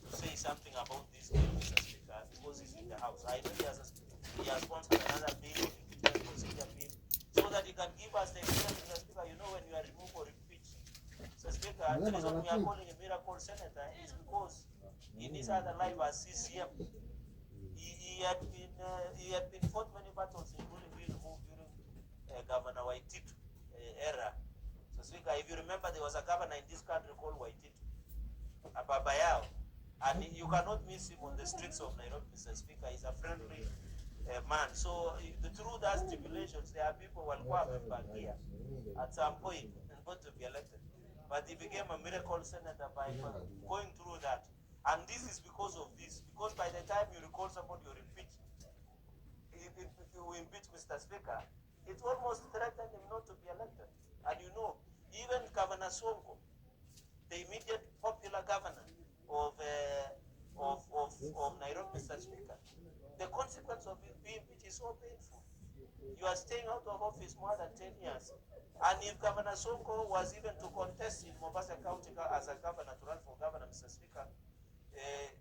to say something about this bill, Mr. Speaker, because he's in the house. I know he has sponsored another bill, impeachment procedure bill, so that he can give us the experience, Mr. Speaker. You know, when you are removed or impeached, Mr. Speaker, the reason we are calling a Miracle Senator is because in his other life as CCM, he had been fought many battles, including being removed during Governor Waititu era. So, Speaker, if you remember, there was a governor in this country called Waititu, Ababayao, and you cannot miss him on the streets of Nairobi, Mr. Speaker. He's a friendly man. So, through that stipulations, there are people who will come back here at some point and got to be elected. But he became a miracle senator by going through that. And this is because of this. Because by the time you recall somebody or impeach, you impeach Mr. Speaker, it almost threatened him not to be elected. And you know, even Governor Sonko, the immediate popular governor of Nairobi, Mr. Speaker, the consequence of being impeached is so painful. You are staying out of office more than 10 years. And if Governor Sonko was even to contest in Mombasa County as a governor, to run for governor, Mr. Speaker,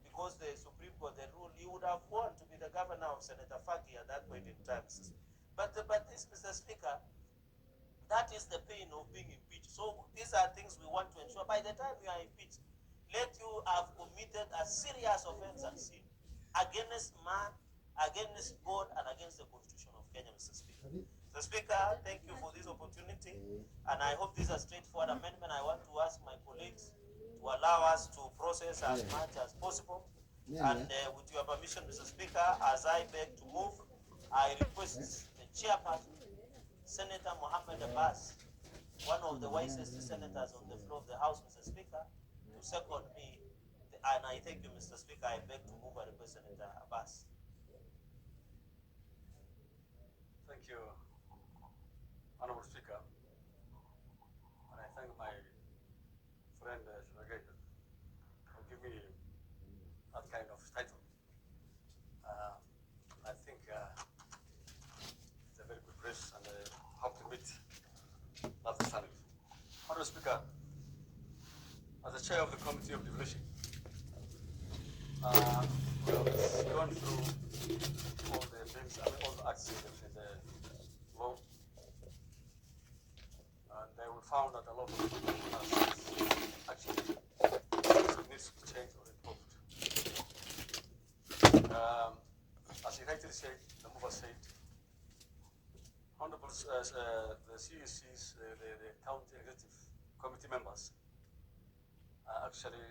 because the Supreme Court, the rule, he would have won to be the governor of Senator Faki at that point in time. But this, Mr. Speaker, that is the pain of being impeached. So these are things we want to ensure. By the time you are impeached, let you have committed a serious offense and sin against man, against God, and against the Constitution of Kenya, Mr. Speaker. Mr. Speaker, thank you for this opportunity, and I hope this is a straightforward amendment. I want to ask my colleagues to allow us to process as much as possible. And with your permission, Mr. Speaker, as I beg to move, I request the chairperson, Senator Mohammed Abbas, one of the wisest senators on the floor of the House, Mr. Speaker, to second me. And I thank you, Mr. Speaker. I beg to move and request Senator Abbas. Thank you, Honorable Speaker. And I thank my friend Shuragay for giving me that kind of title. I think it's a very good race, and I hope to meet that standard. Honorable Speaker, as the chair of the Committee of Devolution, we have gone through all the bills and all the acts in the law, and we found that a lot of actually needs to change or improved. As he rightly said, the mover said, Honorable the CUCs, the county executive committee members are actually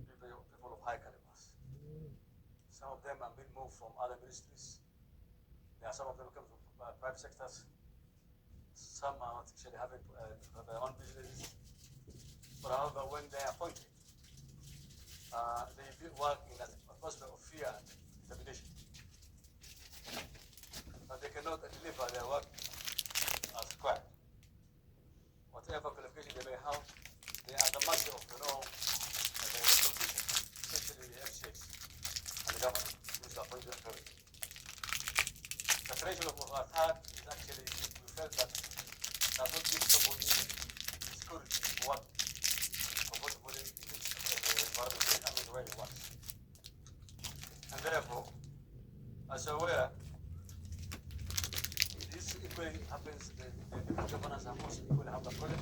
people of high calibers. Some of them have been moved from other ministries. There are some of them come from private sectors. Some are actually having their own businesses. But however, when they are appointed, they've been working in an atmosphere of fear and intimidation. But they cannot deliver their work our third is actually we felt that does not give somebody security to work comfortably in the environment, I mean, where he works. And therefore, as you're aware, this equally happens, the deputy governors have also equally have the project.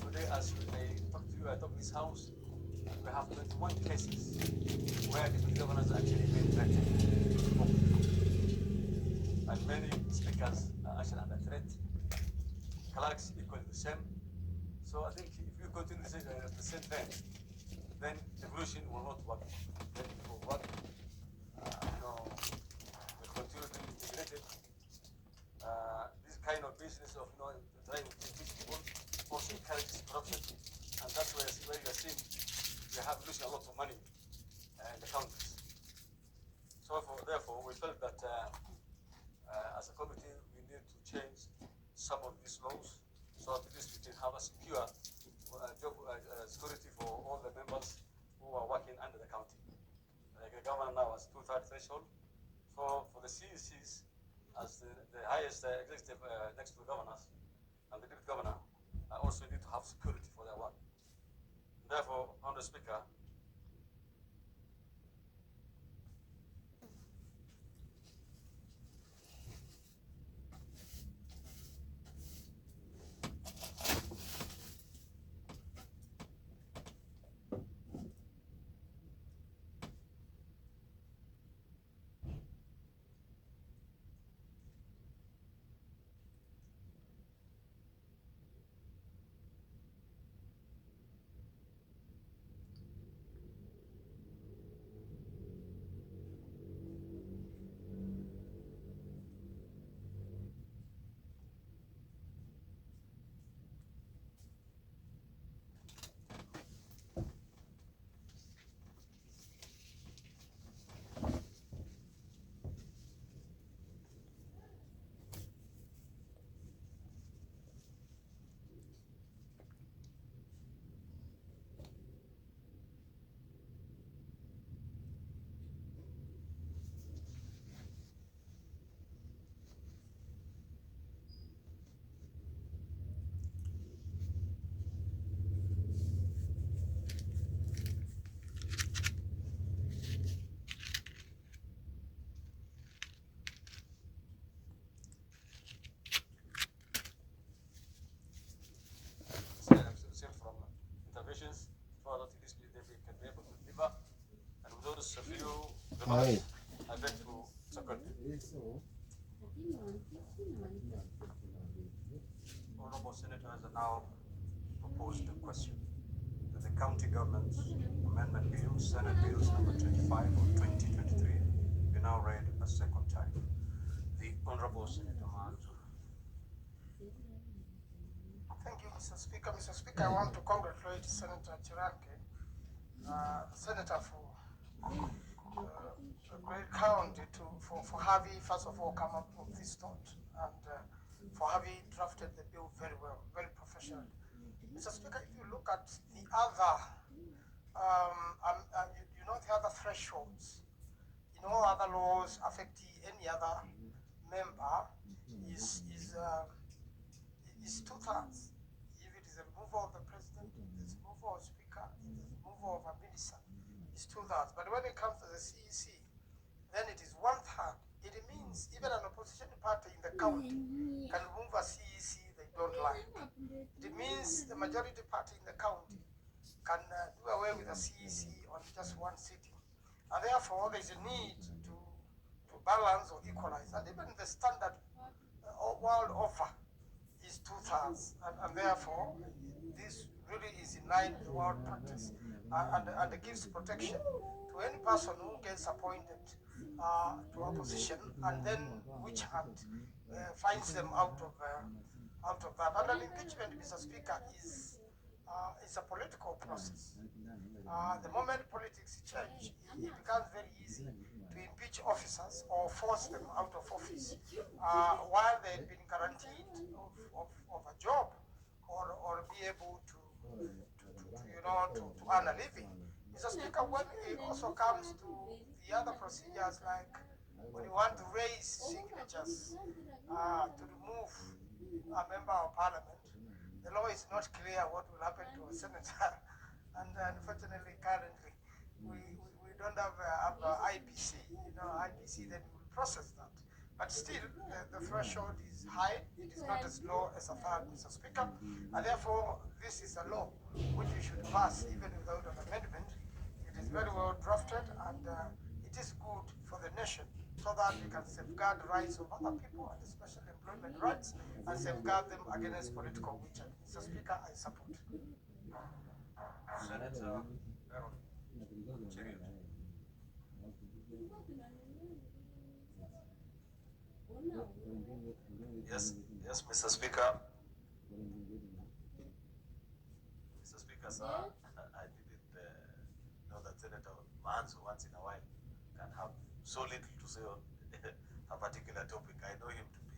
Today, as I talk to you, I talk this house, we have 21 cases where deputy governors actually been threatened. And many speakers are actually under threat. Clerks equally the same. So I think if you continue the same thing, then devolution will not work. Then it will work. Will continue to be integrated. This kind of business of trying to impeach people also encourages corruption, and that's where you're seeing we have losing a lot of money in the counties. So therefore, we felt that as a committee, we need to change some of these laws so at least we can have a secure job security for all the members who are working under the county. Like the governor now has 2/3 threshold. For the CECs, as the highest executive next to the governors and the deputy governor, also need to have security for their work. Therefore, Honourable Speaker, from interventions, so that at least they can be able to deliver. And with those few remarks, I beg to second. Honourable Senators are now proposed a question that the county government's amendment bill, Senate bills number 25 of 2023, be now read a second time. The Honourable Senator Manzo. Thank you, Mr. Speaker. Mr. Speaker, I want to congratulate Senator Chirake, Senator for a great county for having, first of all, come up with this thought and for having drafted the bill very well, very professional. Mr. Speaker, if you look at the other, the other thresholds, other laws affecting any other member is 2/3. If it is a removal of the president, it is removal of speaker, it is removal of a minister, it's 2/3. But when it comes to the CEC, then it is 1/3. It means even an opposition party in the county can remove a CEC they don't like. It means the majority party in the county can do away with the CEC on just one sitting. And therefore, there is a need to balance or equalize. And even the standard world over is 2/3. And therefore, this really is in line with the world practice and gives protection to any person who gets appointed to a position and then which hand finds them out of that. And an impeachment, Mr. Speaker, is a political process. The moment politics change, it becomes very easy to impeach officers or force them out of office while they've been guaranteed of a job or be able to earn a living. Mr. Speaker, when it also comes to the other procedures like when you want to raise signatures to remove a member of parliament, the law is not clear what will happen to a senator. And unfortunately, currently, we don't have IPC, IPC that will process that. But still, the threshold is high. It is not as low as a far, Mr. Speaker. And therefore, this is a law which we should pass even without an amendment. It is very well drafted, and it is good for the nation so that we can safeguard the rights of other people, and especially employment rights, and safeguard them against political witching. Mr. Speaker, I support. Senator Aaron Cheriot. Yes, Mr. Speaker. Mr. Speaker, sir, I didn't know that Senator Manzo once in a while can have so little to say on a particular topic. I know him to be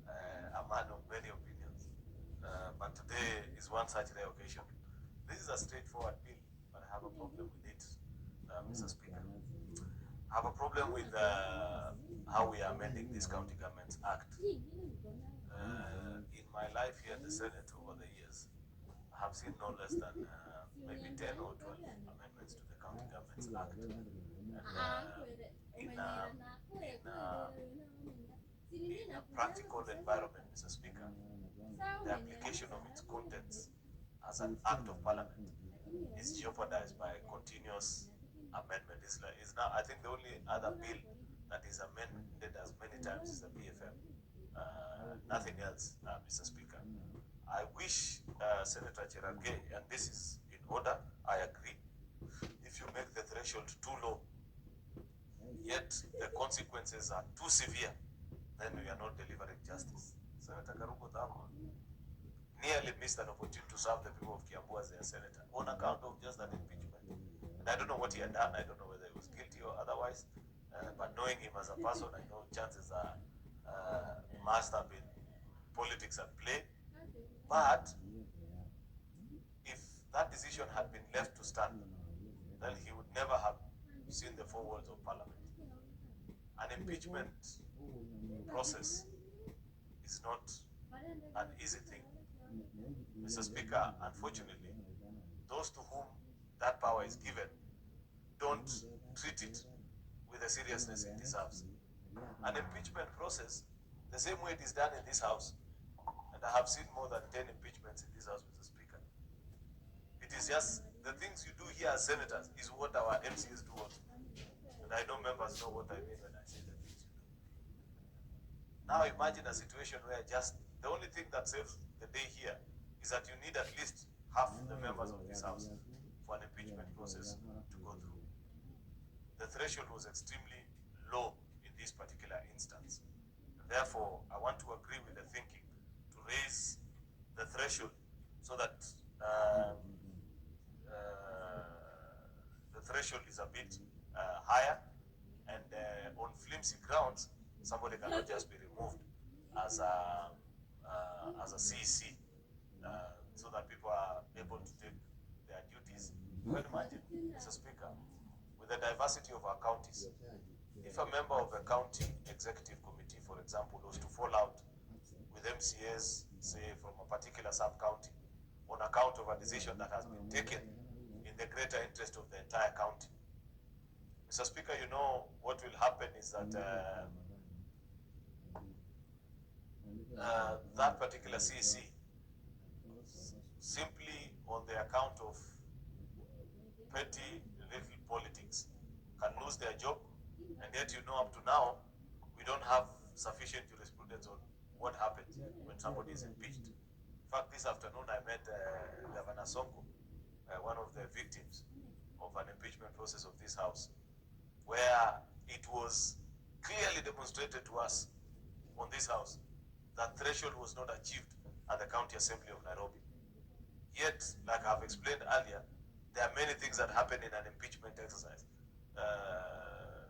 a man of many opinions, but today is one such rare occasion. This is a straightforward bill, but I have a problem with it, Mr. Speaker. I have a problem with how we are amending this County Governments Act. In my life here in the Senate over the years, I have seen no less than maybe 10 or 12 amendments to the County Governments Act. And in a practical environment, Mr. Speaker, the application of its contents as an act of parliament is jeopardized by continuous amendment. It's now, I think the only other bill that is amended as many times is the BFM. Nothing else, Mr. Speaker. I wish Senator Cherargei, and this is in order, I agree, if you make the threshold too low, yet the consequences are too severe, then we are not delivering justice. Senator Karugo Thama nearly missed an opportunity to serve the people of Kiambu as their senator on account of just that impeachment. And I don't know what he had done. I don't know whether he was guilty or otherwise. But knowing him as a person, I know chances are must have been politics at play. But if that decision had been left to stand, then he would never have seen the four walls of parliament. An impeachment process is not an easy thing. Mr. Speaker, unfortunately, those to whom that power is given don't treat it with the seriousness it deserves. An impeachment process, the same way it is done in this House, and I have seen more than 10 impeachments in this House, Mr. Speaker. It is just the things you do here as senators is what our MCs do also. And I know members know what I mean when I say the things you do. Now imagine a situation where just the only thing that saves the day here is that you need at least half the members of this House for an impeachment process to go through. The threshold was extremely low in this particular instance. Therefore, I want to agree with the thinking to raise the threshold so that the threshold is a bit higher, and on flimsy grounds, somebody cannot just be removed as a CC, so that people are able to take their duties. You can imagine, Mr. Speaker, with the diversity of our counties, if a member of the county executive committee, for example, was to fall out with MCAs, say from a particular sub-county, on account of a decision that has been taken in the greater interest of the entire county, Mr. Speaker, you know what will happen is that that particular CC, simply on the account of petty little politics, can lose their job, and yet you know up to now we don't have sufficient jurisprudence on what happens when somebody is impeached. In fact, this afternoon I met Governor Sonko, one of the victims of an impeachment process of this House, where it was clearly demonstrated to us on this House that threshold was not achieved at the County Assembly of Nairobi. Yet, like I've explained earlier, there are many things that happen in an impeachment exercise.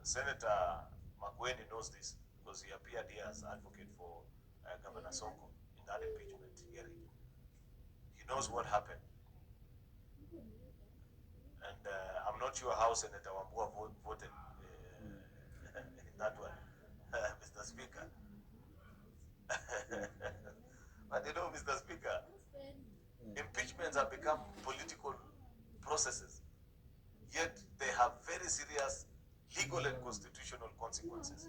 Senator Makueni knows this because he appeared here as advocate for Governor Sonko in that impeachment hearing. He knows what happened. And I'm not sure how Senator Wambua voted in that one, Mr. Speaker. But you know, Mr. Speaker, impeachments have become political processes, yet they have very serious legal and constitutional consequences.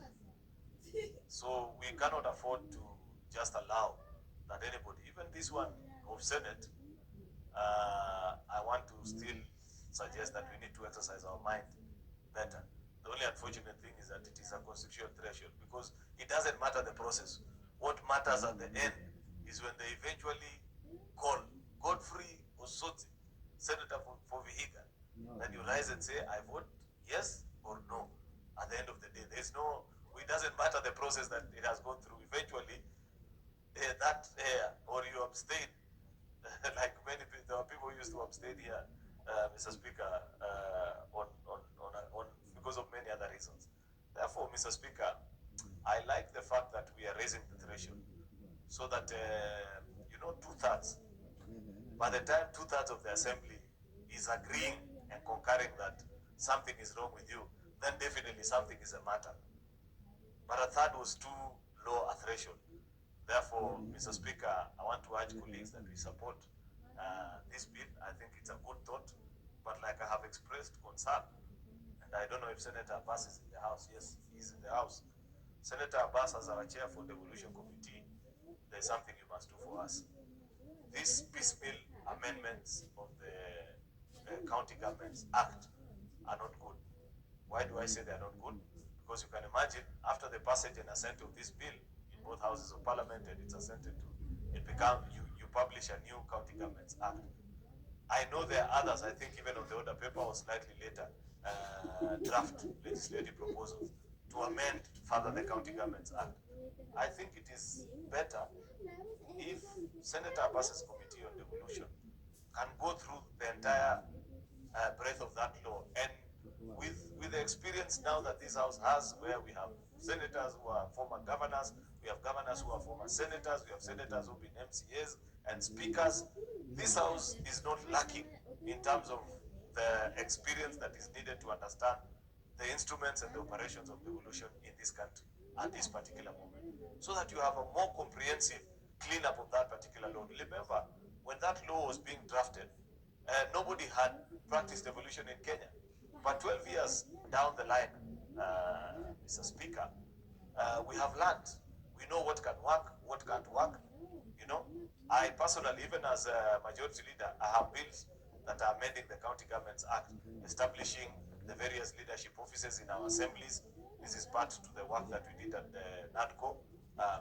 So we cannot afford to just allow that anybody, even this one of Senate, I want to still suggest that we need to exercise our mind better. The only unfortunate thing is that it is a constitutional threshold, because it doesn't matter the process. What matters at the end is when they eventually call Godfrey Osoti, Senator for Vihiga, then you rise and say, I vote yes or no. At the end of the day, there's no, it doesn't matter the process that it has gone through. Eventually, or you abstain, like many people, there are people who used to abstain here, Mr. Speaker, on because of many other reasons. Therefore, Mr. Speaker, I like the fact that we are raising the threshold so that, you know, 2/3. By the time 2/3 of the assembly is agreeing and concurring that something is wrong with you, then definitely something is a matter. But a third was too low a threshold. Therefore, Mr. Speaker, I want to urge colleagues that we support this bill. I think it's a good thought, but like I have expressed concern, and I don't know if Senator Abbas is in the House. Yes, he's in the House. Senator Abbas, as our chair for devolution committee, there's something you must do for us. These piecemeal amendments of the County Governments Act are not good. Why do I say they are not good? Because you can imagine, after the passage and assent of this bill in both houses of parliament, and it's assented to, it become you publish a new County Governments Act. I know there are others, I think even on the order paper or slightly later, draft legislative proposals to amend further the County Governments Act. I think it is better if Senator Abbas's Committee on Devolution can go through the entire breadth of that law, and with the experience now that this House has, where we have senators who are former governors, we have governors who are former senators, we have senators who have been MCAs and speakers. This House is not lacking in terms of the experience that is needed to understand the instruments and the operations of devolution in this country at this particular moment, so that you have a more comprehensive cleanup of that particular law. Remember, when that law was being drafted, nobody had practiced devolution in Kenya. But 12 years down the line, Mr. Speaker, we have learned. We know what can work, what can't work. You know, I personally, even as a majority leader, I have bills that are amending the County Governments Act, establishing the various leadership offices in our assemblies. This is part to the work that we did at NADCO,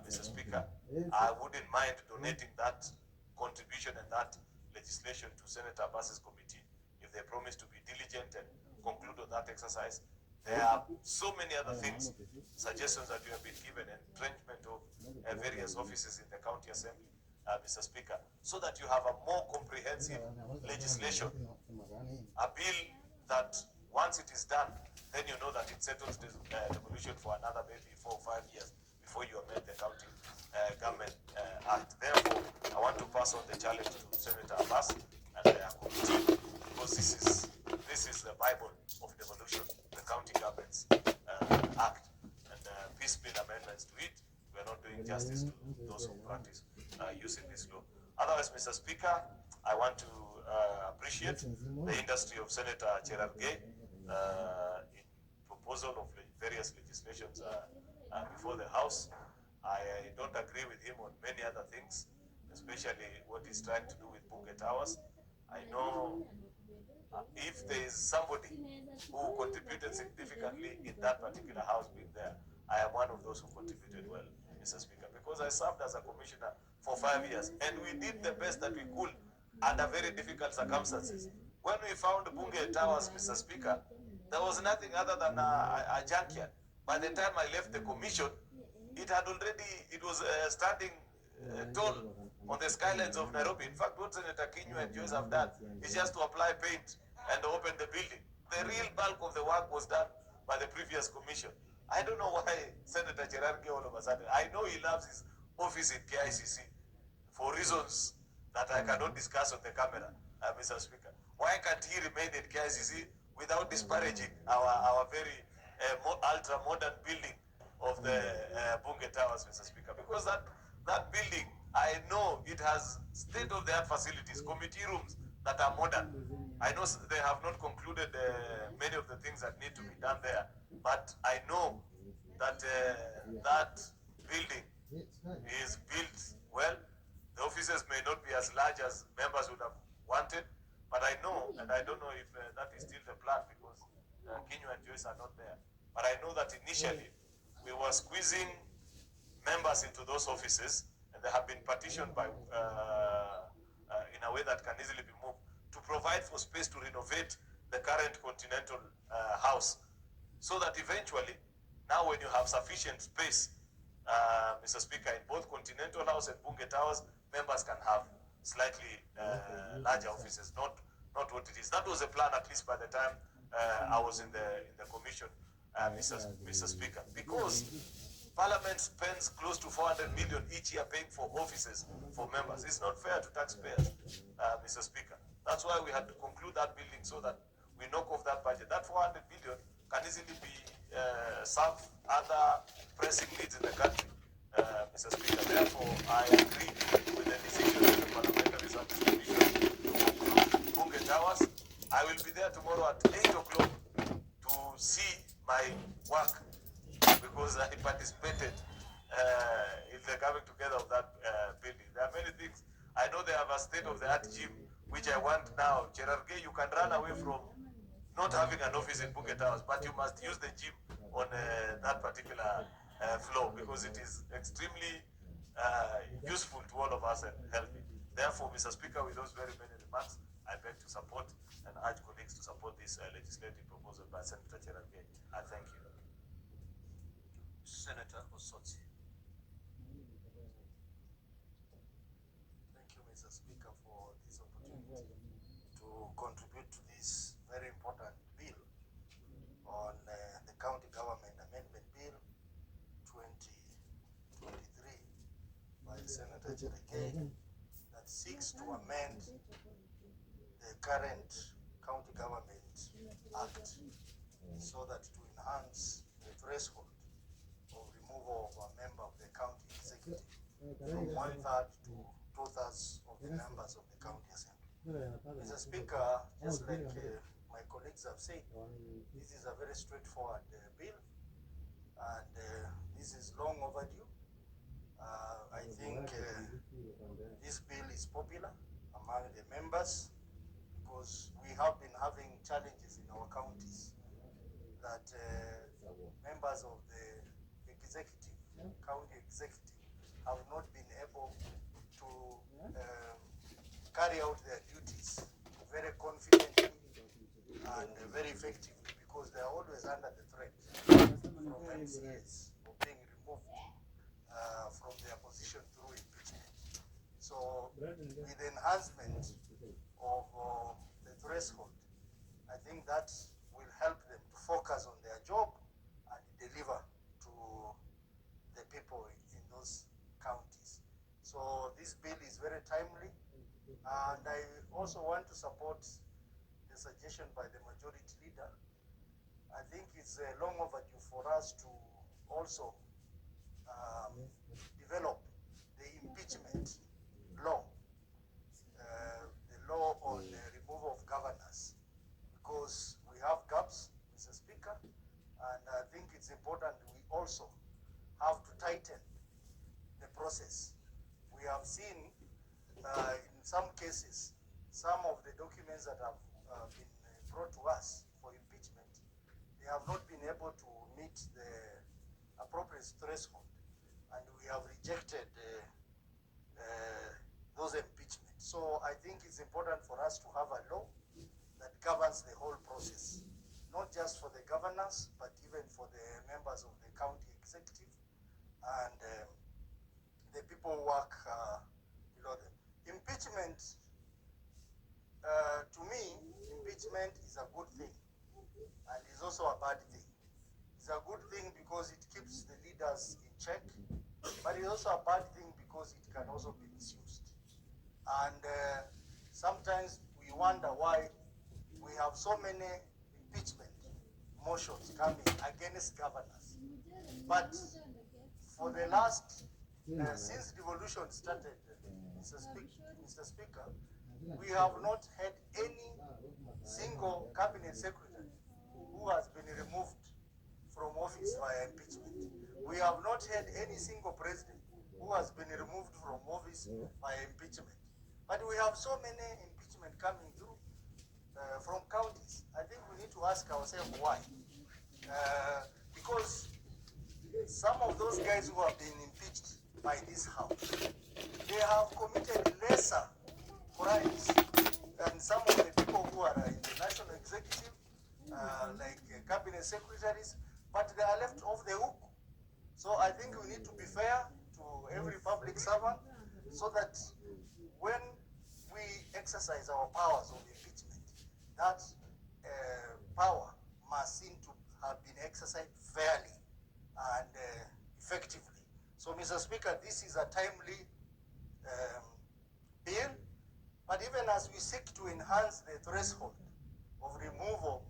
Mr. Speaker. I wouldn't mind donating that contribution and that legislation to Senator Abbas's committee if they promise to be diligent and conclude on that exercise. There are so many other things, suggestions that you have been given, entrenchment of various offices in the county assembly, Mr. Speaker, so that you have a more comprehensive legislation, a bill that once it is done, then you know that it settles the devolution for another maybe 4 or 5 years before you amend the County Government Act. Therefore, I want to pass on the challenge to Senator Abbas and the committee, because this is the Bible of devolution, the County Governments Act, and piecemeal amendments to it. We are not doing justice to those who practice using this law. Otherwise, Mr. Speaker, I want to appreciate the industry of Senator Cherargei in proposal of various legislations before the House. I don't agree with him on many other things, especially what he's trying to do with Bunge Towers. I know if there is somebody who contributed significantly in that particular House being there, I am one of those who contributed well, Mr. Speaker, because I served as a commissioner for 5 years, and we did the best that we could under very difficult circumstances. When we found Bunge Towers, Mr. Speaker, there was nothing other than a junkyard. By the time I left the commission, it was standing tall on the skylines of Nairobi. In fact, what Senator Kinyu and Joyce have done is just to apply paint and open the building. The real bulk of the work was done by the previous commission. I don't know why Senator Cherargei all of a sudden, I know he loves his office in KICC for reasons that I cannot discuss on the camera, Mr. Speaker. Why can't he remain in KICC without disparaging our very ultra-modern building of the Bunge Towers, Mr. Speaker, because that building, I know it has state-of-the-art facilities, committee rooms that are modern. I know they have not concluded many of the things that need to be done there, but I know that that building is built well. The offices may not be as large as members would have wanted, but I know, and I don't know if that is still the plan because Kinyu and Joyce are not there. But I know that initially we were squeezing members into those offices, and they have been partitioned by in a way that can easily be moved to provide for space to renovate the current Continental House, so that eventually, now when you have sufficient space, Mr. Speaker, in both Continental House and Bunge Towers, members can have slightly larger offices, not what it is. That was the plan, at least by the time I was in the commission, Mr. Speaker, because Parliament spends close to 400 million each year paying for offices for members. It's not fair to taxpayers, Mr. Speaker. That's why we had to conclude that building so that we knock off that budget. That 400 million can easily be served other pressing needs in the country, Mr. Speaker. Therefore, I agree with the decision of the Parliamentary Service Commission to conclude Bunge Towers. I will be there tomorrow at 8 o'clock to see my work, because I participated in the coming together of that building. There are many things. I know they have a state-of-the-art gym, which I want now. Cherargei, you can run away from not having an office in Bunge Towers, but you must use the gym on that particular floor, because it is extremely useful to all of us and healthy. Therefore, Mr. Speaker, with those very many remarks, I beg to support and urge colleagues to support this legislative proposal by Senator Cherargei. I thank you. Senator Osotsi. Thank you, Mr. Speaker, for this opportunity to contribute to this very important bill on the County Government Amendment Bill 2023 by Senator Cherargei that seeks to amend the current County Government Act so that to enhance the threshold of removal of a member of the county executive from 1/3 to 2/3 of the members of the county assembly. Mr. Speaker, just like my colleagues have said, this is a very straightforward bill, and this is long overdue. I think this bill is popular among the members because we have been having challenges in our counties that members of the executive, county executive, have not been able to carry out their duties very confidently and very effectively, because they are always under the threat from MCAs of being removed from their position through impeachment. So with the enhancement of the threshold, I think that will help them to focus on their job and deliver to the people in those counties. So this bill is very timely, and I also want to support the suggestion by the majority leader. I think it's long overdue for us to also develop the impeachment law, the law on the removal of governors, because we have gaps, Mr. Speaker, and I think it's important we also have to tighten the process. We have seen in some cases, some of the documents that have been brought to us for impeachment, they have not been able to meet the appropriate threshold, and we have rejected those impeachments. So I think it's important for us to have a law that governs the whole process, not just for the governors, but even for the members of the county executive and the people who work below them. Impeachment, to me, impeachment is a good thing, and is also a bad thing. It's a good thing because it keeps the leaders in check, but it's also a bad thing because it can also be misused. And sometimes we wonder why we have so many impeachment motions coming against governors. But for the last, since devolution started, Mr. Speaker, we have not had any single cabinet secretary who has been removed from office via impeachment. We have not had any single president who has been removed from office by impeachment. But we have so many impeachment coming through from counties. I think we need to ask ourselves why. Because some of those guys who have been impeached by this house, they have committed lesser crimes than some of the people who are in the national executive, like cabinet secretaries, but they are left off the hook. So I think we need to be fair to every public servant so that when we exercise our powers of impeachment, that power must seem to have been exercised fairly and effectively. So, Mr. Speaker, this is a timely bill, but even as we seek to enhance the threshold of removal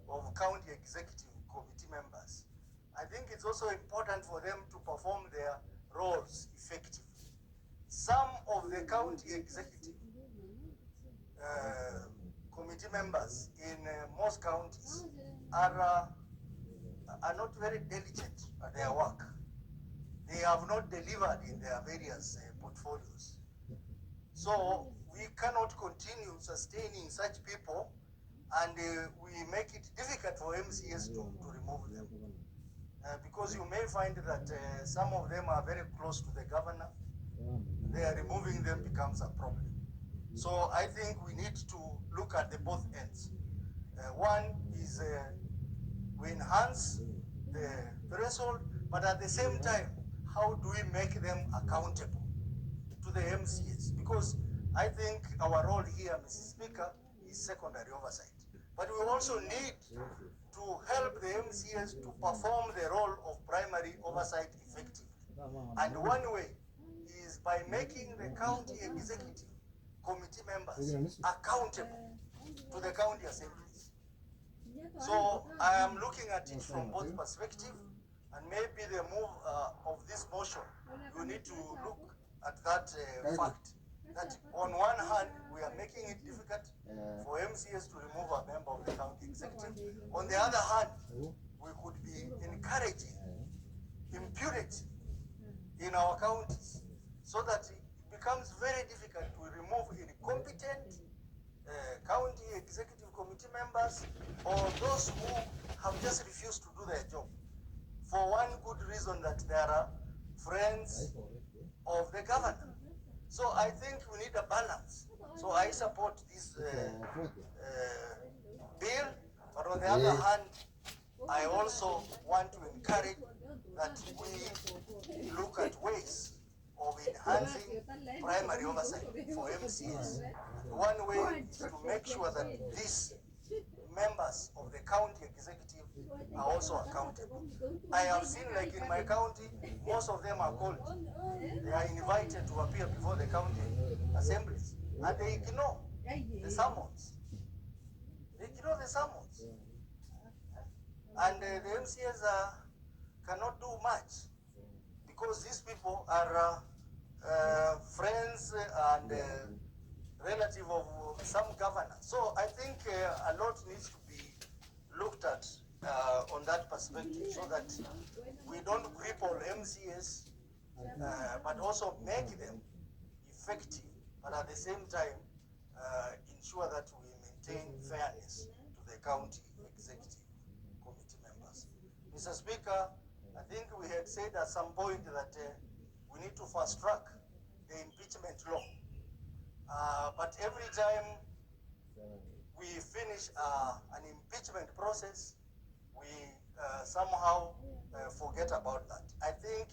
of county executive committee members, I think it's also important for them to perform their roles effectively. Some of the county executive committee members in most counties are not very diligent at their work. They have not delivered in their various portfolios. So we cannot continue sustaining such people, and we make it difficult for MCS to remove them. Because you may find that some of them are very close to the governor. Removing them becomes a problem. So I think we need to look at the both ends. One is we enhance the threshold, but at the same time, how do we make them accountable to the MCS? Because I think our role here, Mr. Speaker, is secondary oversight. But we also need to help the MCS to perform the role of primary oversight effectively. And one way is by making the county executive committee members accountable to the county assemblies. So I am looking at it from both perspectives, and maybe the move of this motion, you need to look at that fact, that on one hand, we are making it difficult for MCS to remove a member of the county executive. On the other hand, we could be encouraging impunity in our counties so that it becomes very difficult to remove incompetent county executive committee members or those who have just refused to do their job for one good reason, that they are friends of the governor. So I think we need a balance. So I support this bill, but on the other hand, I also want to encourage that we look at ways of enhancing primary oversight for MCS. One way is to make sure that these members of the county executive are also accountable. I have seen, like in my county, most of them are called. They are invited to appear before the county assemblies, and they ignore the summons. They ignore the summons. And the MCS cannot do much because these people are friends and relative of some governor. So I think a lot needs to be looked at on that perspective, so that we don't cripple MCS, but also make them effective, but at the same time ensure that we maintain fairness to the county executive committee members. Mr. Speaker, I think we had said at some point that we need to fast track the impeachment law. But every time we finish an impeachment process, we somehow forget about that. I think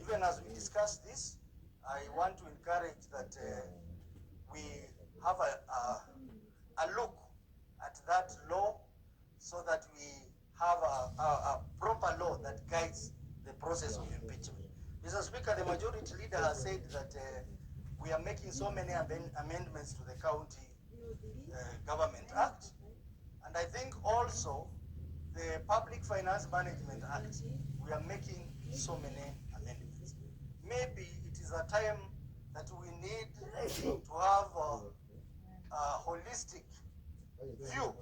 even as we discuss this, I want to encourage that we have a look at that law so that we have a proper law that guides the process of impeachment. Mr. Speaker, the majority leader has said that we are making so many amendments to the County Government Act. And I think also the the Public Finance Management Act, we are making so many amendments. Maybe it is a time that we need to have a holistic view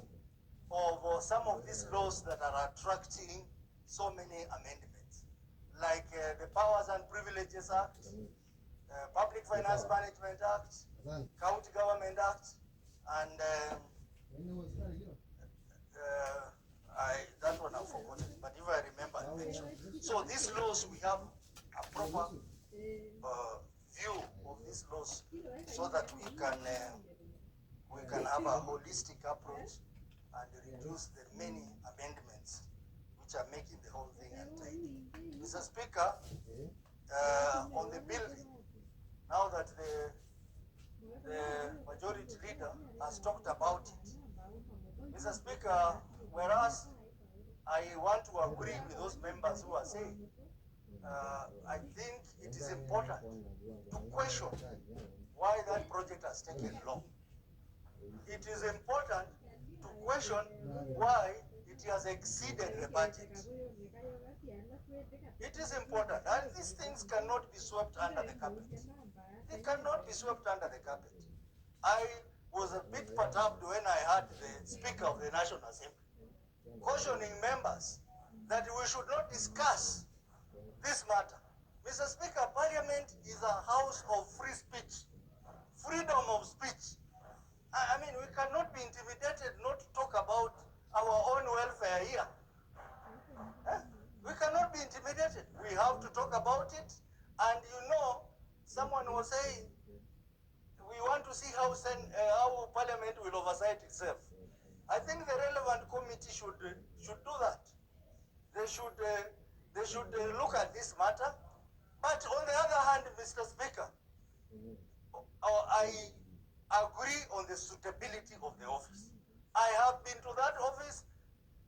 of some of these laws that are attracting so many amendments, like the Powers and Privileges Act, Public Finance Management Act, County Government Act, and that one I've forgotten, but if I remember, I'll mention. So these laws, we have a proper view of these laws so that we can have a holistic approach and reduce the many amendments which are making the whole thing untidy. Mr. Speaker, on the building, now that the majority leader has talked about it, Mr. Speaker, whereas I want to agree with those members who are saying, I think it is important to question why that project has taken long. It is important to question why it has exceeded the budget. It is important, and these things cannot be swept under the carpet. They cannot be swept under the carpet. I was a bit perturbed when I heard the Speaker of the National Assembly cautioning members that we should not discuss this matter. Mr. Speaker, Parliament is a house of free speech, freedom of speech. I mean, we cannot be intimidated not to talk about our own welfare here. We cannot be intimidated. We have to talk about it. And you know, someone was saying, we want to see how Parliament will oversight itself. I think the relevant committee should do that. They should look at this matter. But on the other hand, Mr. Speaker, I agree on the suitability of the office. I have been to that office.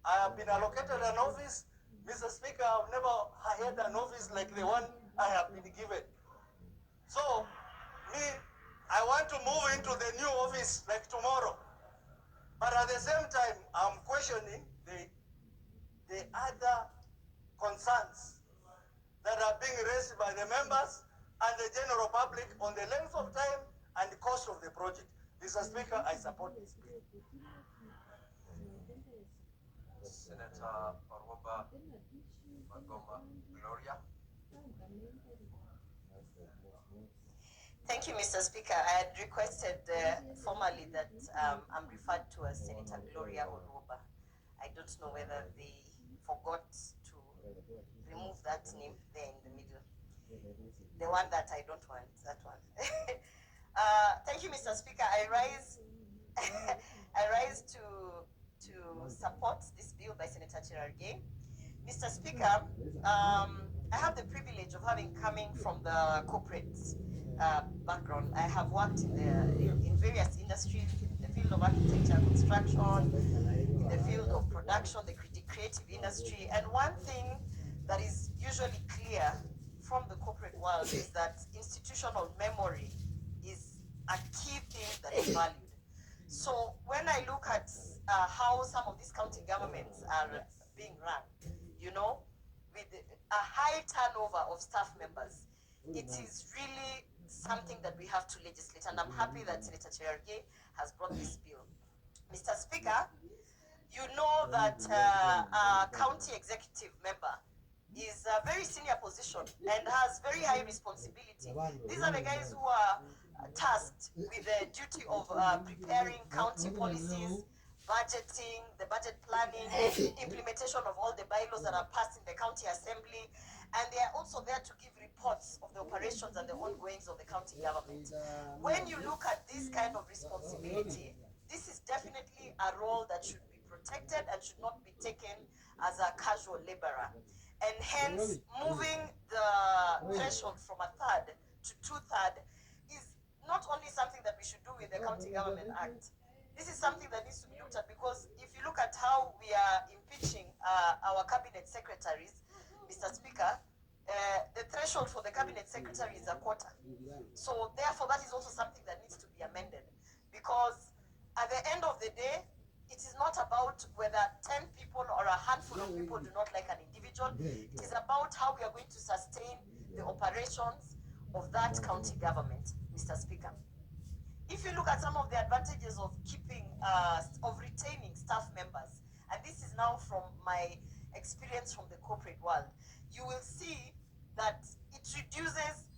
I have been allocated an office. Mr. Speaker, I've never had an office like the one I have been given. So, I want to move into the new office like tomorrow. But at the same time, I'm questioning the other concerns that are being raised by the members and the general public on the length of time and the cost of the project. Mr. Speaker, I support this bill. Senator Orwoba Magoma Gloria. Thank you, Mr. Speaker. I had requested formally that I'm referred to as Senator Gloria Orwoba. I don't know whether they forgot to remove that name there in the middle. The one that I don't want, that one. Thank you, Mr. Speaker. I rise to support this bill by Senator Cherargei. Mr. Speaker, I have the privilege of coming from the corporate background. I have worked in various industries, in the field of architecture, construction, in the field of production, the creative industry. And one thing that is usually clear from the corporate world is that institutional memory is a key thing that is valued. So when I look at how some of these county governments are being run, you know, with a high turnover of staff members, it is really something that we have to legislate. And I'm happy that Senator Cherargei has brought this bill. Mr. Speaker, you know that a county executive member is a very senior position and has very high responsibility. These are the guys who are tasked with the duty of preparing county policies, budgeting, the budget planning, implementation of all the bylaws that are passed in the county assembly, and they are also there to give reports of the operations and the ongoings of the county government. When you look at this kind of responsibility, this is definitely a role that should be protected and should not be taken as a casual laborer. And hence, moving the threshold from a third to two-thirds is not only something that we should do with the County Government Act. This is something that needs to be looked at, because if you look at how we are impeaching our cabinet secretaries, Mr. Speaker, the threshold for the cabinet secretary is a quarter. So therefore, that is also something that needs to be amended, because at the end of the day, it is not about whether 10 people or a handful of people do not like an individual. It is about how we are going to sustain the operations of that county government, Mr. Speaker. If you look at some of the advantages of retaining staff members, and this is now from my experience from the corporate world, you will see that it reduces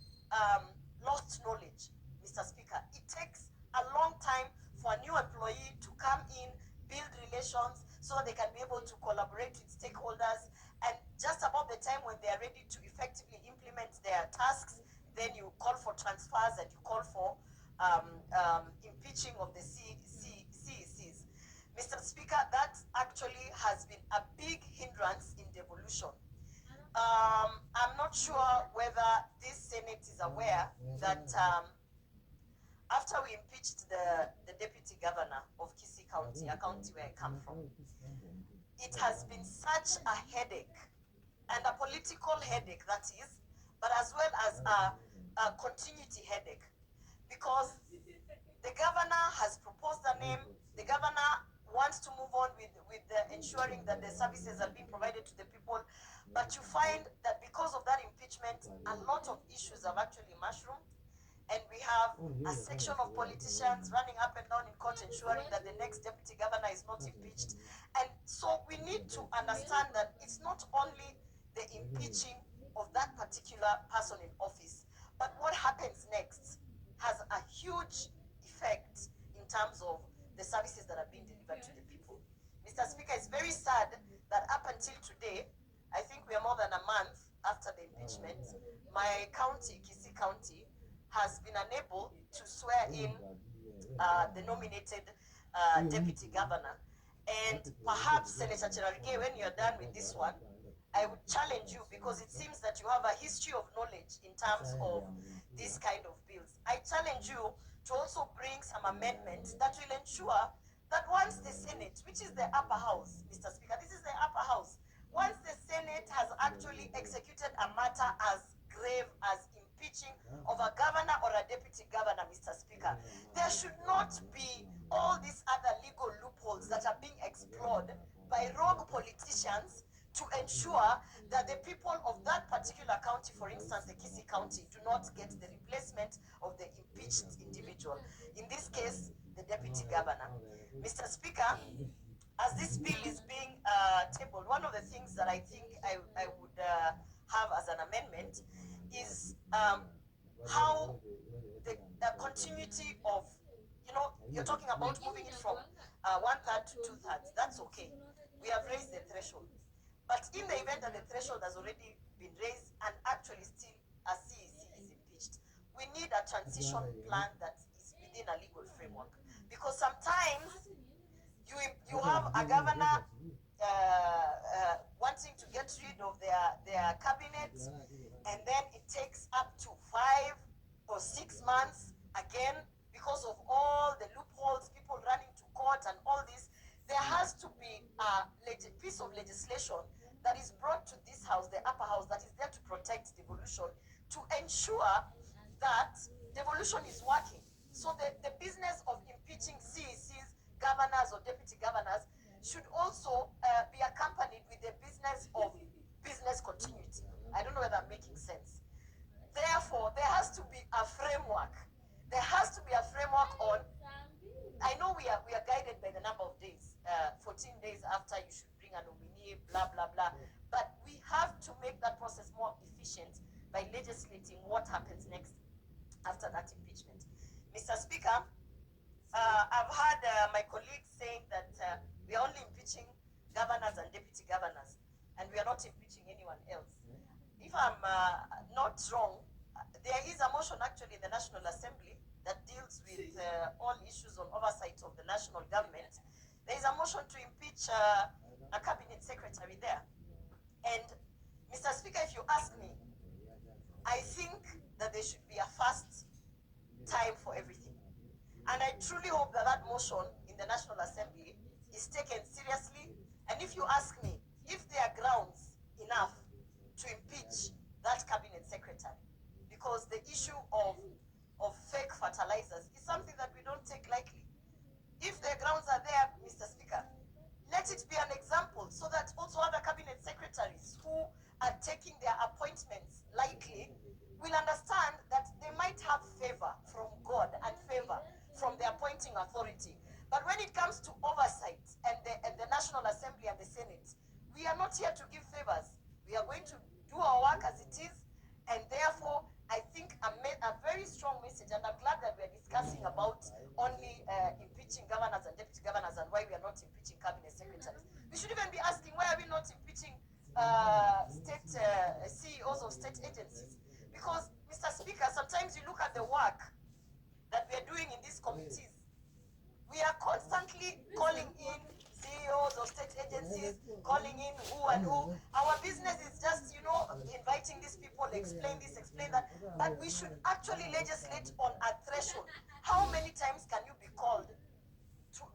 lost knowledge, Mr. Speaker. It takes a long time for a new employee to come in, build relations, so they can be able to collaborate with stakeholders, and just about the time when they are ready to effectively implement their tasks, then you call for transfers and you call for impeaching of the CECs. Mr. Speaker, that actually has been a big hindrance in devolution. I'm not sure whether this Senate is aware that after we impeached the deputy governor of Kisii County, a county where I come from, it has been such a headache, and a political headache that is, but as well as a continuity headache, because the governor has proposed a name, the governor wants to move on with ensuring that the services are being provided to the people, but you find that because of that impeachment, a lot of issues have actually mushroomed, and we have a section of politicians running up and down in court ensuring that the next deputy governor is not impeached. And so we need to understand that it's not only the impeaching of that particular person in office, but what happens next has a huge effect in terms of the services that are being delivered to the people. Mr. Speaker, it's very sad that up until today, I think we are more than a month after the impeachment, my county, Kisii County, has been unable to swear in the nominated deputy governor. And perhaps, Senator Cherargei, when you're done with this one, I would challenge you, because it seems that you have a history of knowledge in terms of these kind of bills. I challenge you to also bring some amendments that will ensure that once the Senate, which is the upper house, Mr. Speaker, this is the upper house, once the Senate has actually executed a matter as grave as impeaching of a governor or a deputy governor, Mr. Speaker, there should not be all these other legal loopholes that are being explored by rogue politicians to ensure that the people of that particular county, for instance, the Kisii County, do not get the replacement of the impeached individual. In this case, the deputy governor. Mr. Speaker, as this bill is being tabled, one of the things that I think I would have as an amendment is how the continuity of, you're talking about moving it from 1/3 to 2/3. That's okay. We have raised the threshold. But in the event that the threshold has already been raised and actually still a CEC is impeached, we need a transition plan that is within a legal framework. Because sometimes you have a governor wanting to get rid of their cabinet, and then it takes up to 5 or 6 months again because of all the loopholes, people running to court and all this. There has to be a piece of legislation that is brought to this house, the upper house, that is there to protect devolution, to ensure that devolution is working. So the business of impeaching CECs, governors or deputy governors, should also be accompanied with the business of business continuity. I don't know whether I'm making sense. Therefore, there has to be a framework. There has to be a framework on, I know we are guided by the number of days, 14 days after you should bring a nominee, blah, blah, blah. But we have to make that process more efficient by legislating what happens next after that impeachment. Mr. Speaker, I've heard my colleagues saying that we are only impeaching governors and deputy governors, and we are not impeaching anyone else. If I'm not wrong, there is a motion actually in the National Assembly that deals with all issues on oversight of the national government. There is a motion to impeach a cabinet secretary there. And Mr. Speaker, if you ask me, I think that there should be a fast time for everything. And I truly hope that that motion in the National Assembly is taken seriously. And if you ask me, if there are grounds enough to impeach that cabinet secretary, because the issue of fake fertilizers is something that we don't take lightly. If the grounds are there, Mr. Speaker, let it be an example so that also other cabinet secretaries who are taking their appointments lightly will understand that they might have favor from God and favor from the appointing authority. But when it comes to oversight and the National Assembly and the Senate, we are not here to give favors. We are going to do our work as it is, and therefore, I think a very strong message, and I'm glad that we're discussing about only impeaching governors and deputy governors and why we are not impeaching cabinet secretaries. We should even be asking, why are we not impeaching state CEOs of state agencies? Because, Mr. Speaker, sometimes you look at the work that we are doing in these committees. We are constantly calling in CEOs of state agencies, calling in who and who. Our business is just, inviting these people, explain this, explain that. But we should actually legislate on a threshold. How many times can you be called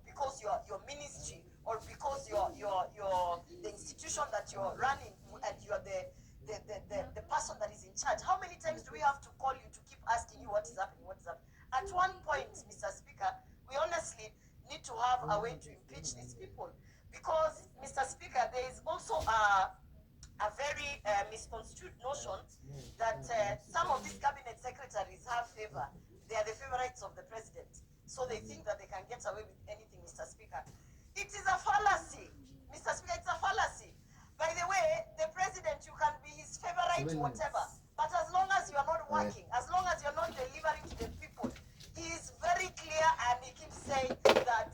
because your ministry or because the institution that you're running and you're the person that is in charge? How many times do we have to call you to keep asking you what is happening, what is happening? At one point, Mr. Speaker, we honestly need to have a way to impeach these people, because, Mr. Speaker, there is also a very misconstrued notion that some of these cabinet secretaries have favor. They are the favorites of the president, so they think that they can get away with anything, Mr. Speaker. It is a fallacy, Mr. Speaker, it's a fallacy. By the way, the president, you can be his favorite, whatever, but as long as you are not working, as long as you're not delivering to the people, he is very clear, and he keeps saying that,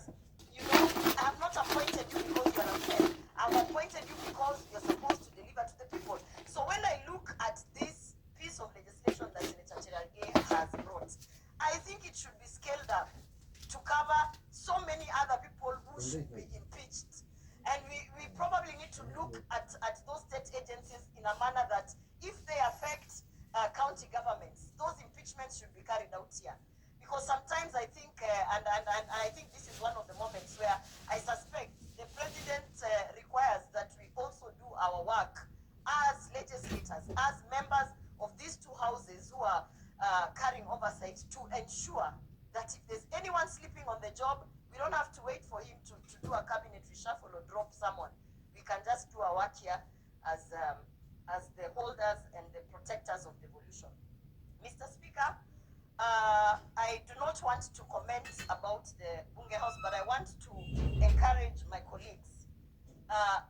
I have not appointed you because you are unfair. I've appointed you because you're supposed to deliver to the people. So when I look at this piece of legislation that Senator Cherargei has brought, I think it should be scaled up to cover so many other people who should be impeached. And we probably need to look at those state agencies in a manner that if they affect county governments, those impeachments should be carried out here. Because sometimes I think, and I think this is one of the moments where I suspect the president requires that we also do our work as legislators, as members of these two houses who are carrying oversight, to ensure that if there's anyone sleeping on the job, we don't have to wait for him to do a cabinet reshuffle or drop someone. We can just do our work here as the holders and the protectors of devolution. Mr. Speaker, I do not want to comment about the Bunge House, but I want to encourage my colleagues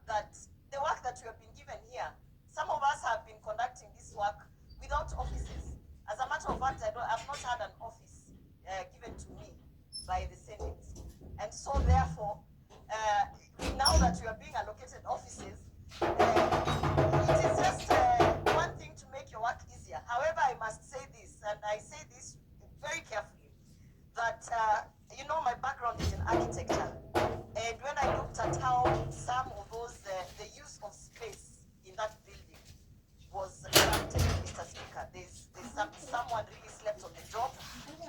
that the work that we have been given here, some of us have been conducting this work without offices. As a matter of fact, I've not had an office given to me by the Senate. And so therefore, now that we are being allocated offices, it is just one thing to make your work easier. However, I must say this, and I say this very carefully, that my background is in architecture, and when I looked at how some of those the use of space in that building was granted, Mr. Speaker, there's someone really slept on the job,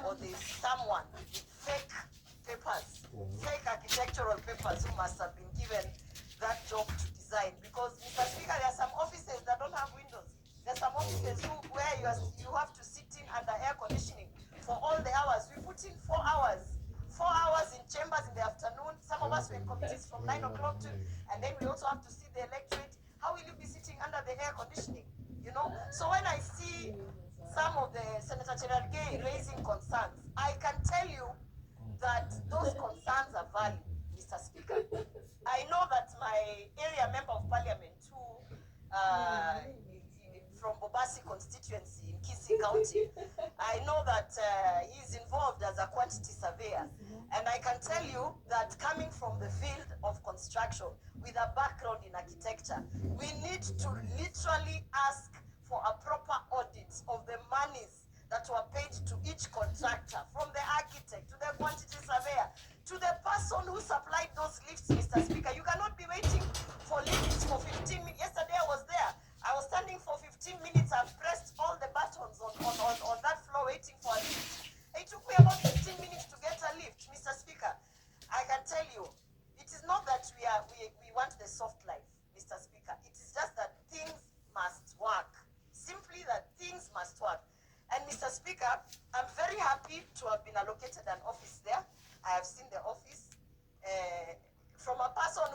or there's someone with fake papers, fake architectural papers, who must have been given that job to design. Because, Mr. Speaker, there are some offices that don't have windows. There are some offices where you have to sit in under air conditioning for all the hours. We put in 4 hours. 4 hours in chambers in the afternoon. Some of us were in committees from 9 o'clock to, and then we also have to see the electorate. How will you be sitting under the air conditioning? So when I see some of the Senator Cherargei raising concerns, I can tell you that those concerns are valid, Mr. Speaker. I know that my area member of parliament, who from Bobasi constituency in Kisii County, I know that he's involved as a quantity surveyor. And I can tell you that coming from the field of construction with a background in architecture, we need to literally ask for a proper audit of the monies that were paid to each contractor, from the architect to the quantity surveyor to the person who supplied those lifts, Mr. Speaker. You cannot be waiting for lifts for 15 minutes. Yesterday I was there. I was standing for 15 minutes. I've pressed all the buttons on that floor waiting for a lift. It took me about 15 minutes to get a lift, Mr. Speaker. I can tell you, it is not that we want the soft life, Mr. Speaker. It is just that things must work. Simply that things must work. And Mr. Speaker, I'm very happy to have been allocated an office there. I have seen the office. From a person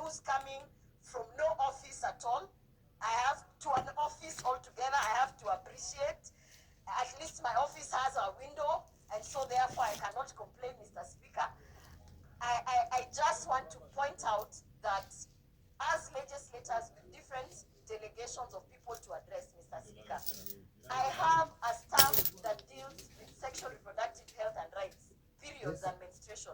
as legislators with different delegations of people to address, Mr. Speaker. I have a staff that deals with sexual reproductive health and rights, periods and menstruation.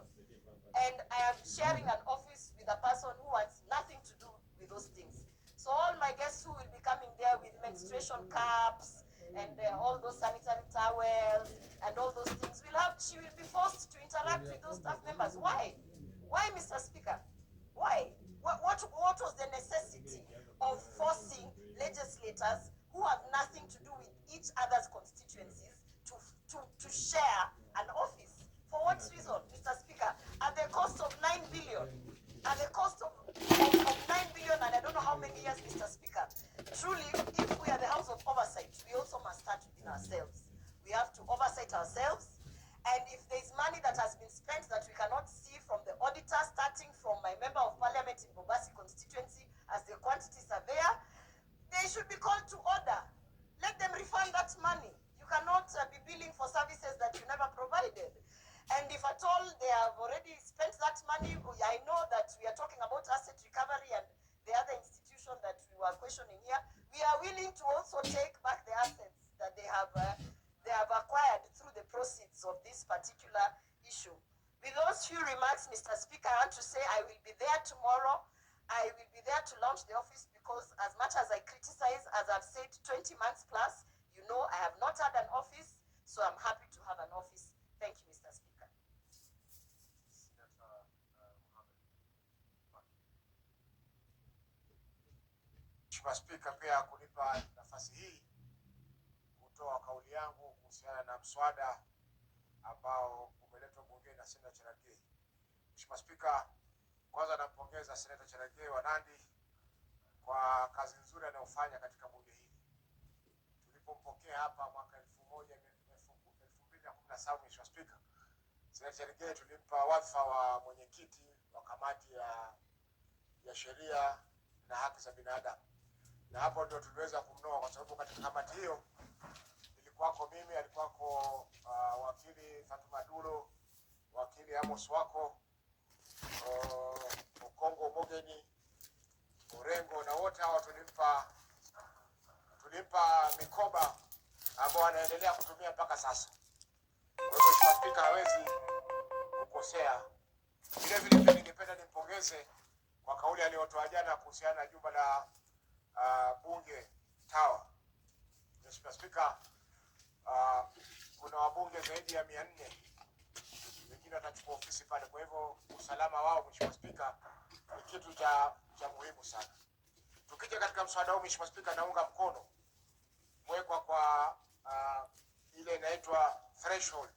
And I am sharing an office with a person who has nothing to do with those things. So all my guests who will be coming there with menstruation cups and all those sanitary towels and all those things, she will be forced to interact with those staff members. Why? Why, Mr. Speaker? Why? What was the necessity of forcing legislators who have nothing to do with each other's constituencies to share an office? For what reason, Mr. Speaker? At the cost of 9 billion, at the cost of 9 billion, and I don't know how many years, Mr. Speaker. Truly, if we are the House of Oversight, we also must start within ourselves. We have to oversight ourselves. And if there is money that has been spent that we cannot see from the auditor, starting from my member of parliament in Bobasi constituency as the quantity surveyor, they should be called to order. Let them refund that money. You cannot be billing for services that you never provided. And if at all they have already spent that money, I know that we are talking about asset recovery and the other institution that we were questioning here. We are willing to also take back the assets that they have acquired through the proceeds of this particular issue. With those few remarks, Mr. Speaker, I want to say I will be there tomorrow. I will be there to launch the office because as much as I criticize, as I've said, 20 months plus, you know, I have not had an office, so I'm happy to have an office. Thank you, Mr. Speaker. Mheshimiwa Spika, pia kunipa nafasi hii kutoa kauli yangu kuhusiana na mswada ambao umeletwa bungeni na Seneta Cherargei. Mheshimiwa Spika, kwanza nampongeza Seneta Cherargei wa Nandi kwa kazi nzuri anayofanya katika bunge hili. Tulipompokea hapa mwaka 2017, Mheshimiwa Spika, Seneta Cherargei tulimpa wadhifa wa mwenyekiti wa kamati ya sheria na haki za binadamu. Na hapo ndio tuliweza kumnoa kwa sababu katika kamati hiyo ilikuwako mimi, alikuwako wakili Fatuma Dulo, wakili Amos Wako, Okongo Mogeni, Orengo, na wote hawa tulimpa mikoba ambao anaendelea kutumia mpaka sasa. Kwa hivyo Mheshimiwa Spika hawezi kukosea. Vile vile ningependa nimpongeze kwa kauli aliyotoa jana kuhusiana na jumba la bunge Tower. Mheshimiwa Spika, kuna wabunge zaidi ya 400, wengine watachukua ofisi pale. Kwa hivyo usalama wao, Mheshimiwa Spika, ni kitu cha muhimu sana. Tukija katika mswada huu, Mheshimiwa Spika, naunga mkono mwekwa kwa ile inaitwa threshold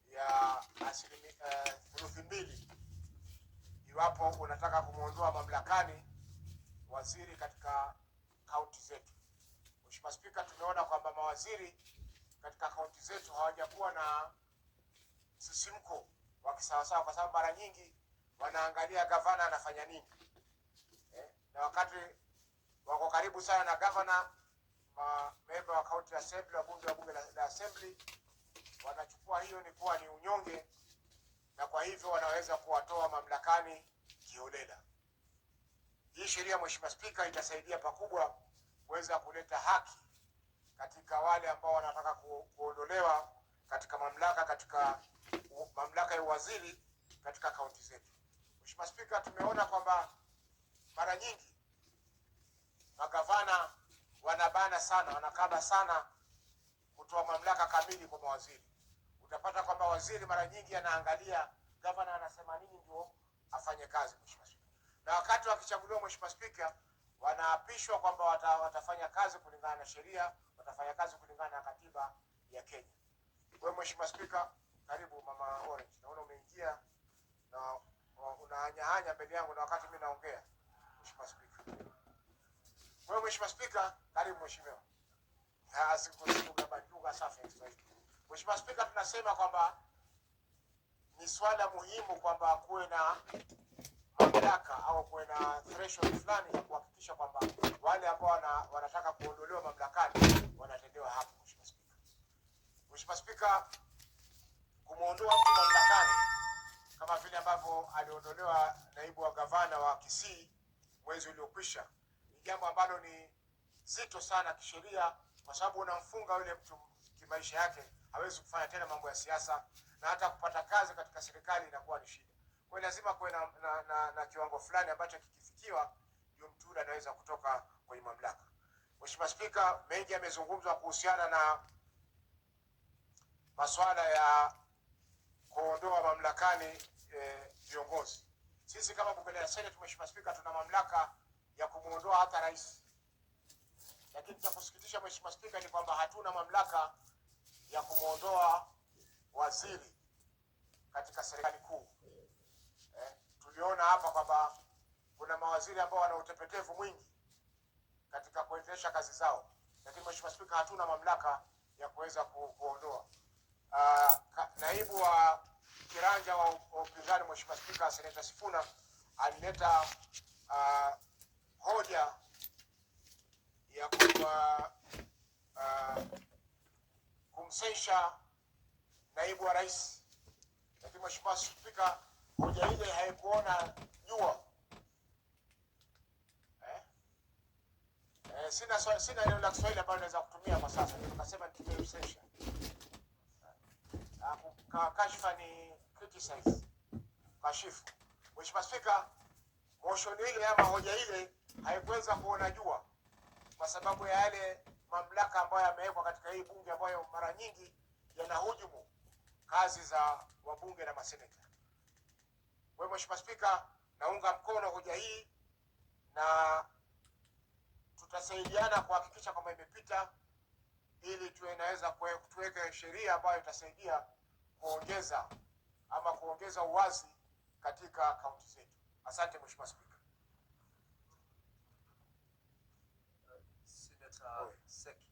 ya 2/3 iwapo unataka kumuondoa mamlakani waziri katika kaunti zetu. Mheshimiwa Spika, tumeona kwamba mawaziri katika kaunti zetu hawajakuwa na msisimko wa kisawasawa, kwa sababu mara nyingi wanaangalia gavana anafanya nini. Na wakati wako karibu sana na gavana, member wa county assembly, wabunge wa bunge la assembly wanachukua hiyo ni kuwa ni unyonge, na kwa hivyo wanaweza kuwatoa mamlakani kiholela. Hii sheria, Mheshimiwa Spika, itasaidia pakubwa kuweza kuleta haki katika wale ambao wanataka kuondolewa katika mamlaka ya uwaziri katika kaunti zetu. Mheshimiwa Spika, tumeona kwamba mara nyingi magavana wanabana sana, wanakaba sana kutoa mamlaka kamili kwa mawaziri. Utapata kwamba waziri mara nyingi anaangalia gavana anasema nini ndio afanye kazi, Mheshimiwa Spika. Na wakati wakichaguliwa, Mheshimiwa Spika, wanaapishwa kwamba watafanya kazi kulingana na sheria, watafanya kazi kulingana na katiba ya Kenya. Wewe Mheshimiwa Spika, karibu Mama Orange. Naona umeingia na unahanya mbele yangu na wakati mimi naongea, Mheshimiwa Spika. Wewe Mheshimiwa Spika, karibu Mheshimiwa. Sikubadilika safi Kiswahili. Mheshimiwa Spika, tunasema kwamba ni swala muhimu kwamba kuwe na mamlaka au kuwe na threshold fulani ya kuhakikisha kwamba wale ambao wanataka kuondolewa mamlakani wanatendewa haki, Mheshimiwa Spika. Mheshimiwa Spika, kumuondoa mtu mamlakani kama vile ambavyo aliondolewa naibu wa gavana wa Kisii mwezi uliokwisha, ni jambo ambalo ni zito sana kisheria, kwa sababu unamfunga yule mtu kimaisha yake, hawezi kufanya tena mambo ya siasa, na hata kupata kazi katika serikali inakuwa ni shida. Kwa hiyo lazima kuwe na kiwango fulani ambacho kikifikiwa ndio mtu yule anaweza kutoka kwenye mamlaka. Mheshimiwa Spika, mengi yamezungumzwa kuhusiana na masuala ya kuondoa mamlakani viongozi. Sisi kama bunge la Senate, Mheshimiwa Spika, tuna mamlaka ya kumuondoa hata rais, lakini cha kusikitisha Mheshimiwa Spika ni kwamba hatuna mamlaka ya kumuondoa waziri katika serikali kuu. Tuliona hapa kwamba kuna mawaziri ambao wana utepetevu mwingi katika kuendesha kazi zao, lakini Mheshimiwa Spika, hatuna mamlaka ya kuweza kuondoa. Naibu wa kiranja wa upinzani Mheshimiwa Spika, Seneta Sifuna alileta hoja ya kumsensha naibu wa rais, lakini Mheshimiwa Spika, hoja ile haikuona jua. Sina neno la Kiswahili ambalo naweza kutumia kwa sasa, tukasema nitumie kashfa ni criticize, kashifu. Mheshimiwa Spika, motion ile ama hoja ile haikuweza kuona jua kwa sababu ya yale mamlaka ambayo yamewekwa katika hii bunge ambayo mara nyingi yanahujumu kazi za wabunge na maseneta. Kwa hiyo Mheshimiwa Spika, naunga mkono hoja hii na tutasaidiana kuhakikisha kwamba imepita ili tunaweza tuweke sheria ambayo itasaidia kuongeza uwazi katika kaunti zetu. Asante Mheshimiwa Spika. Senator Seki.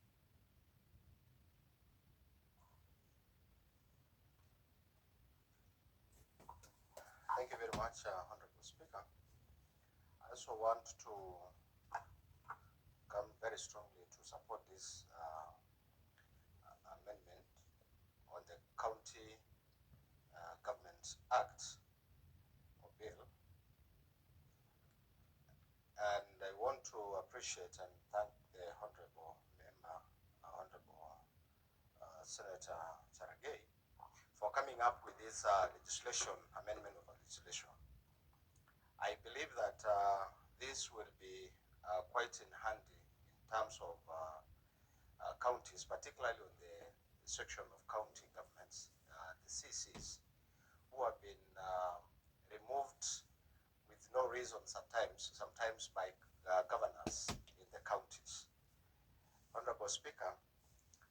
Thank you very much, Honorable Speaker. I also want to come very strongly to support this amendment on the County Government Act or bill. And I want to appreciate and thank the Honorable Member, Senator Saragay, for coming up with this amendment of legislation. I believe that this will be quite in handy in terms of counties, particularly on the section of county governments, the CCs, who have been removed with no reason sometimes by governors in the counties. Honorable Speaker,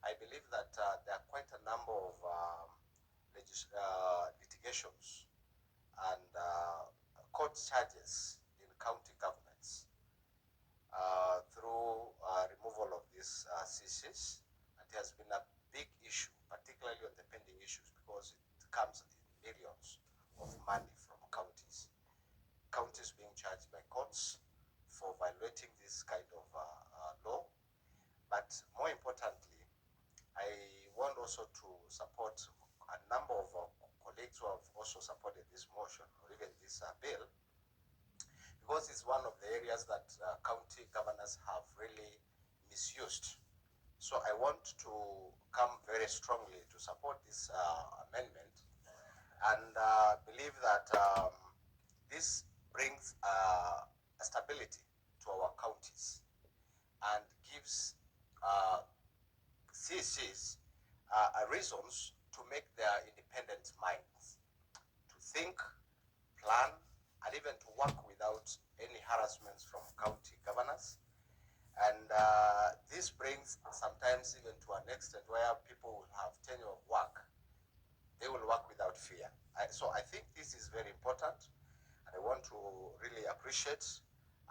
I believe that there are quite a number of litigations and court charges in county governments through removal of these CCs. It has been a big issue, particularly on the pending issues, because it comes in millions of money from counties. Counties being charged by courts for violating this kind of law. But more importantly, I want also to support a number of colleagues who have also supported this motion or even this bill, because it's one of the areas that county governors have really misused. So I want to come very strongly to support this amendment and believe that this brings a stability to our counties and gives CCs reasons to make their independent minds, to think, plan, and even to work without any harassments from county governors. And this brings sometimes even to an extent where people will have tenure of work. They will work without fear. So I think this is very important, and I want to really appreciate,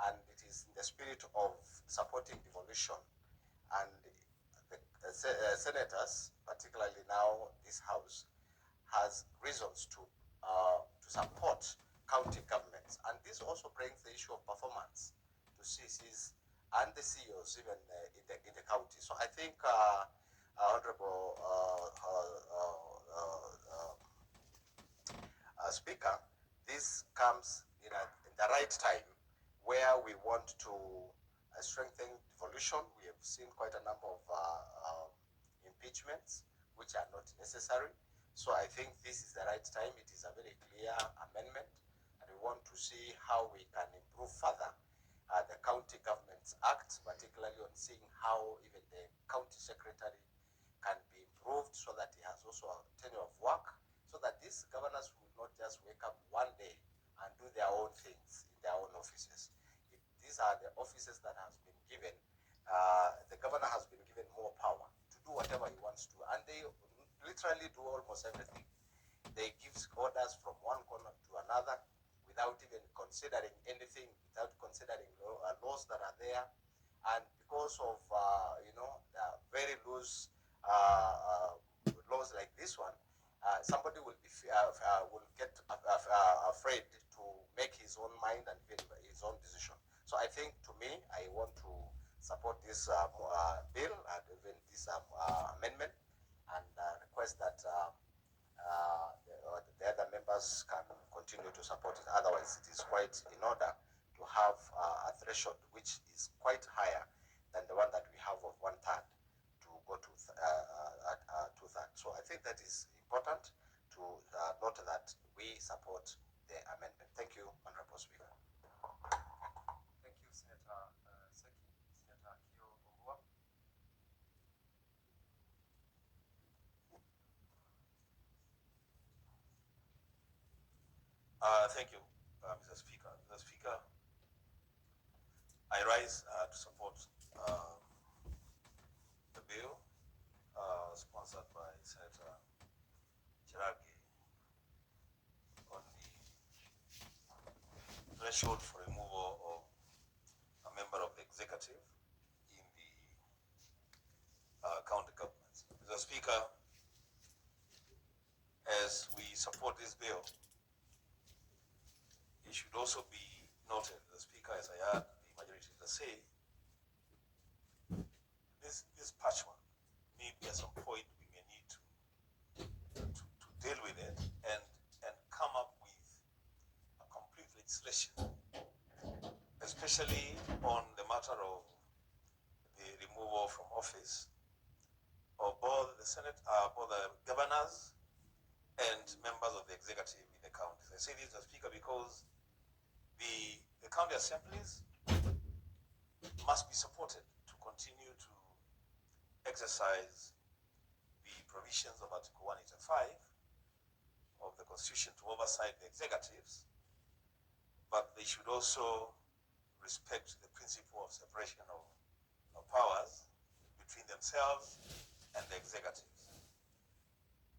and it is in the spirit of supporting devolution. And the senators, particularly now this House, has reasons to support county governments. And this also brings the issue of performance to CCs and the CEOs even in the county. So I think, Honorable Speaker, this comes in the right time where we want want to strengthen devolution. We have seen quite a number of impeachments which are not necessary. So I think this is the right time. It is a very clear amendment, and we want to see how we can improve further the County Governments Act, particularly on seeing how even the county secretary can be improved so that he has also a tenure of work, so that these governors will not just wake up one day and do their own things in their own offices. These are the offices that has been given, the governor has been given more power to do whatever he wants to, and they literally do almost everything. They give orders from one corner to another without even considering anything, without considering laws that are there. And because of very loose laws like this one, somebody will be will get afraid to make his own mind and his own decision. So I think, to me, I want to support this bill and even this amendment, and request that the other members can continue to support it. Otherwise, it is quite in order to have a threshold which is quite higher than the one that we have of 1/3 to go to 2/3. So I think that is important to note that we support the amendment. Thank you, Honorable Speaker. Thank you, Senator Seki. Senator Kio Ombua. Thank you, Mr. Speaker. Mr. Speaker, I rise to support the bill sponsored by Senator Cherargei on the threshold for removal of a member of the executive in the county governments. Mr. Speaker, as we support this bill, it should also be noted, the Speaker, as I heard the majority leader say, this patchwork, maybe at some point we may need to deal with it and come up with a complete legislation, especially on the matter of the removal from office of both the Senate, both the governors and members of the executive in the counties. I say this, Mr. Speaker, because the county assemblies must be supported to continue to exercise the provisions of Article 185 of the Constitution to oversight the executives, but they should also respect the principle of separation of powers between themselves and the executives.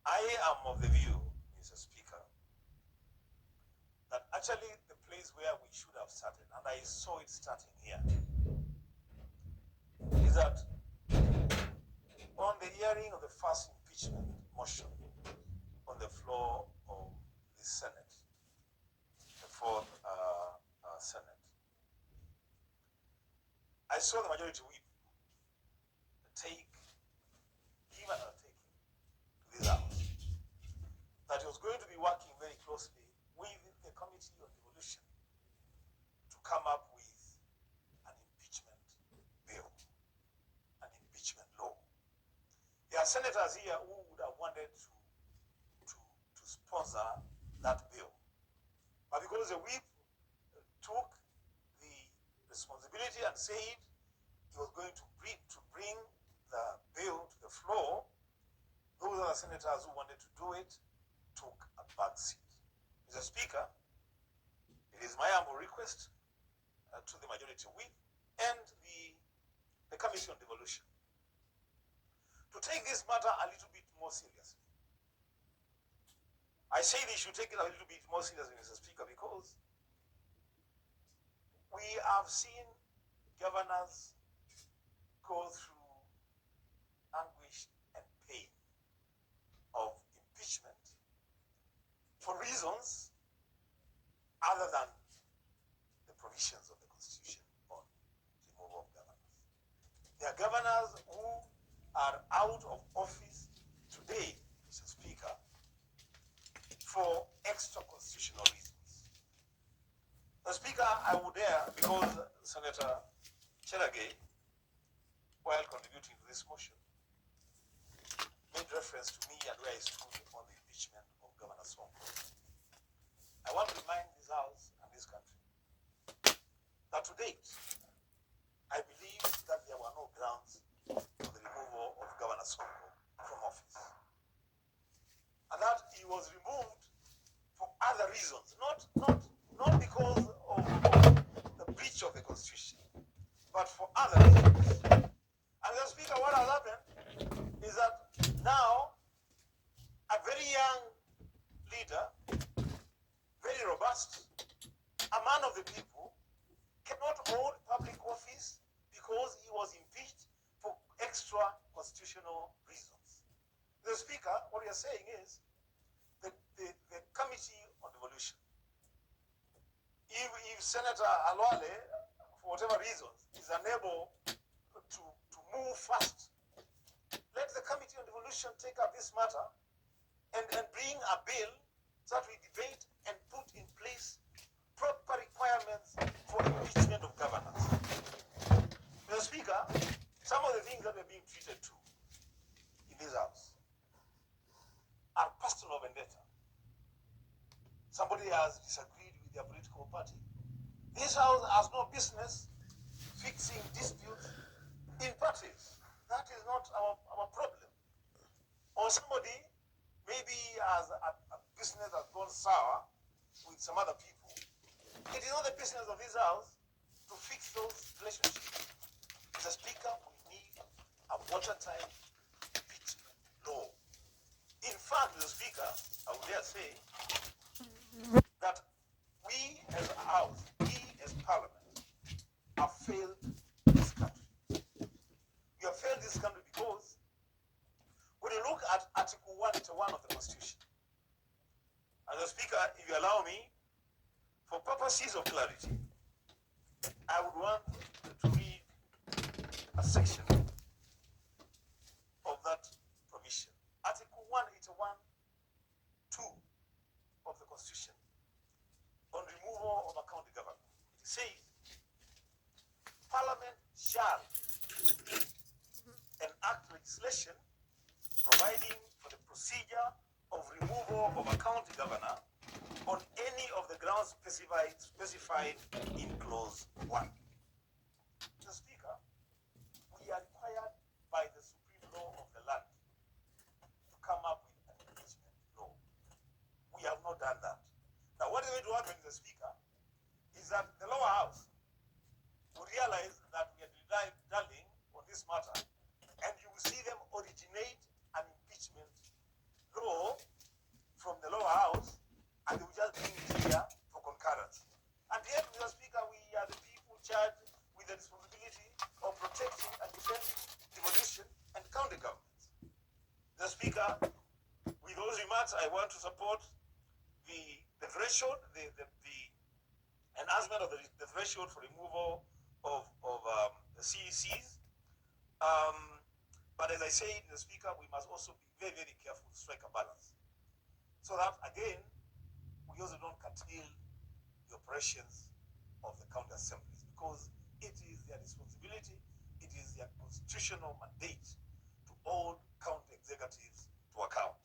I am of the view, Mr. Speaker, that actually the place where we should have started, and I saw it starting here, is that on the hearing of the first impeachment motion on the floor of the Senate, the fourth Senate, I saw the majority whip give an undertaking to this House that it was going to be working very closely with the Committee on Devolution to come up with an impeachment bill, an impeachment law. There are senators here who would have wanted to sponsor that bill, but because the whip took the responsibility and said he was going to bring the bill to the floor, those other senators who wanted to do it took a back seat. Mr. Speaker, it is my humble request to the majority whip and the Commission on Devolution to take this matter a little bit more seriously. I say they should take it a little bit more seriously, Mr. Speaker, because we have seen governors go through anguish and pain of impeachment for reasons other than the provisions of the Constitution on removal of governors. There are governors who are out of office today, Mr. Speaker, for extra constitutional reasons. Mr. Speaker, I would dare, because Senator Cheragay, while contributing to this motion, made reference to me and where I stood on the impeachment of Governor Sonko. I want to remind this House and this country that to date, I believe that there were no grounds for the removal of Governor Sonko from office. And that he was removed for other reasons, not because of the breach of the Constitution, but for other reasons. And the Speaker, what has happened is that now a very young leader, very robust, a man of the people, cannot hold public office because he was impeached for extra constitutional reasons. The Speaker, what we are saying is the Committee on Devolution. If Senator Alwale, for whatever reasons, is unable to move fast, let the Committee on Devolution take up this matter and bring a bill so that we debate and put in place proper requirements for impeachment of governors. Mr. Speaker, some of the things that we're being treated to in this House are personal vendetta. Somebody has disagreed with their political party. This House has no business fixing disputes in parties. That is not our problem. Or somebody maybe has a business has gone sour with some other people. It is not the business of this House to fix those relationships. Mr. Speaker, we need a watertight impeachment law. In fact, Mr. Speaker, I would dare say that we as a House, we as Parliament, have failed this country. We have failed this country because when you look at Article 181 of the Constitution, as a Speaker, if you allow me, for purposes of clarity, I would want to read a section of that provision. Article 181(2) of the Constitution on removal of a county government. It says, Parliament shall enact legislation providing for the procedure of removal of a county governor on any of the grounds specified in Clause 1. Mr. Speaker, we are required by the supreme law of the land to come up with an impeachment law. We have not done that. Now, what is going to happen, Mr. Speaker, is that the lower house will realize that we are dallying on this matter, and you will see them originate an impeachment law from the lower house, and they will just bring it here for concurrence. And yet, Mr. Speaker, we are the people charged with the responsibility of protecting and defending devolution and county governments. Mr. Speaker, with those remarks, I want to support the threshold, the enhancement of the threshold for removal of the CECs. But as I said, Mr. Speaker, we must also be very, very careful to strike a balance, so that, again, we also don't curtail the operations of the county assemblies, because it is their responsibility, it is their constitutional mandate to hold county executives to account.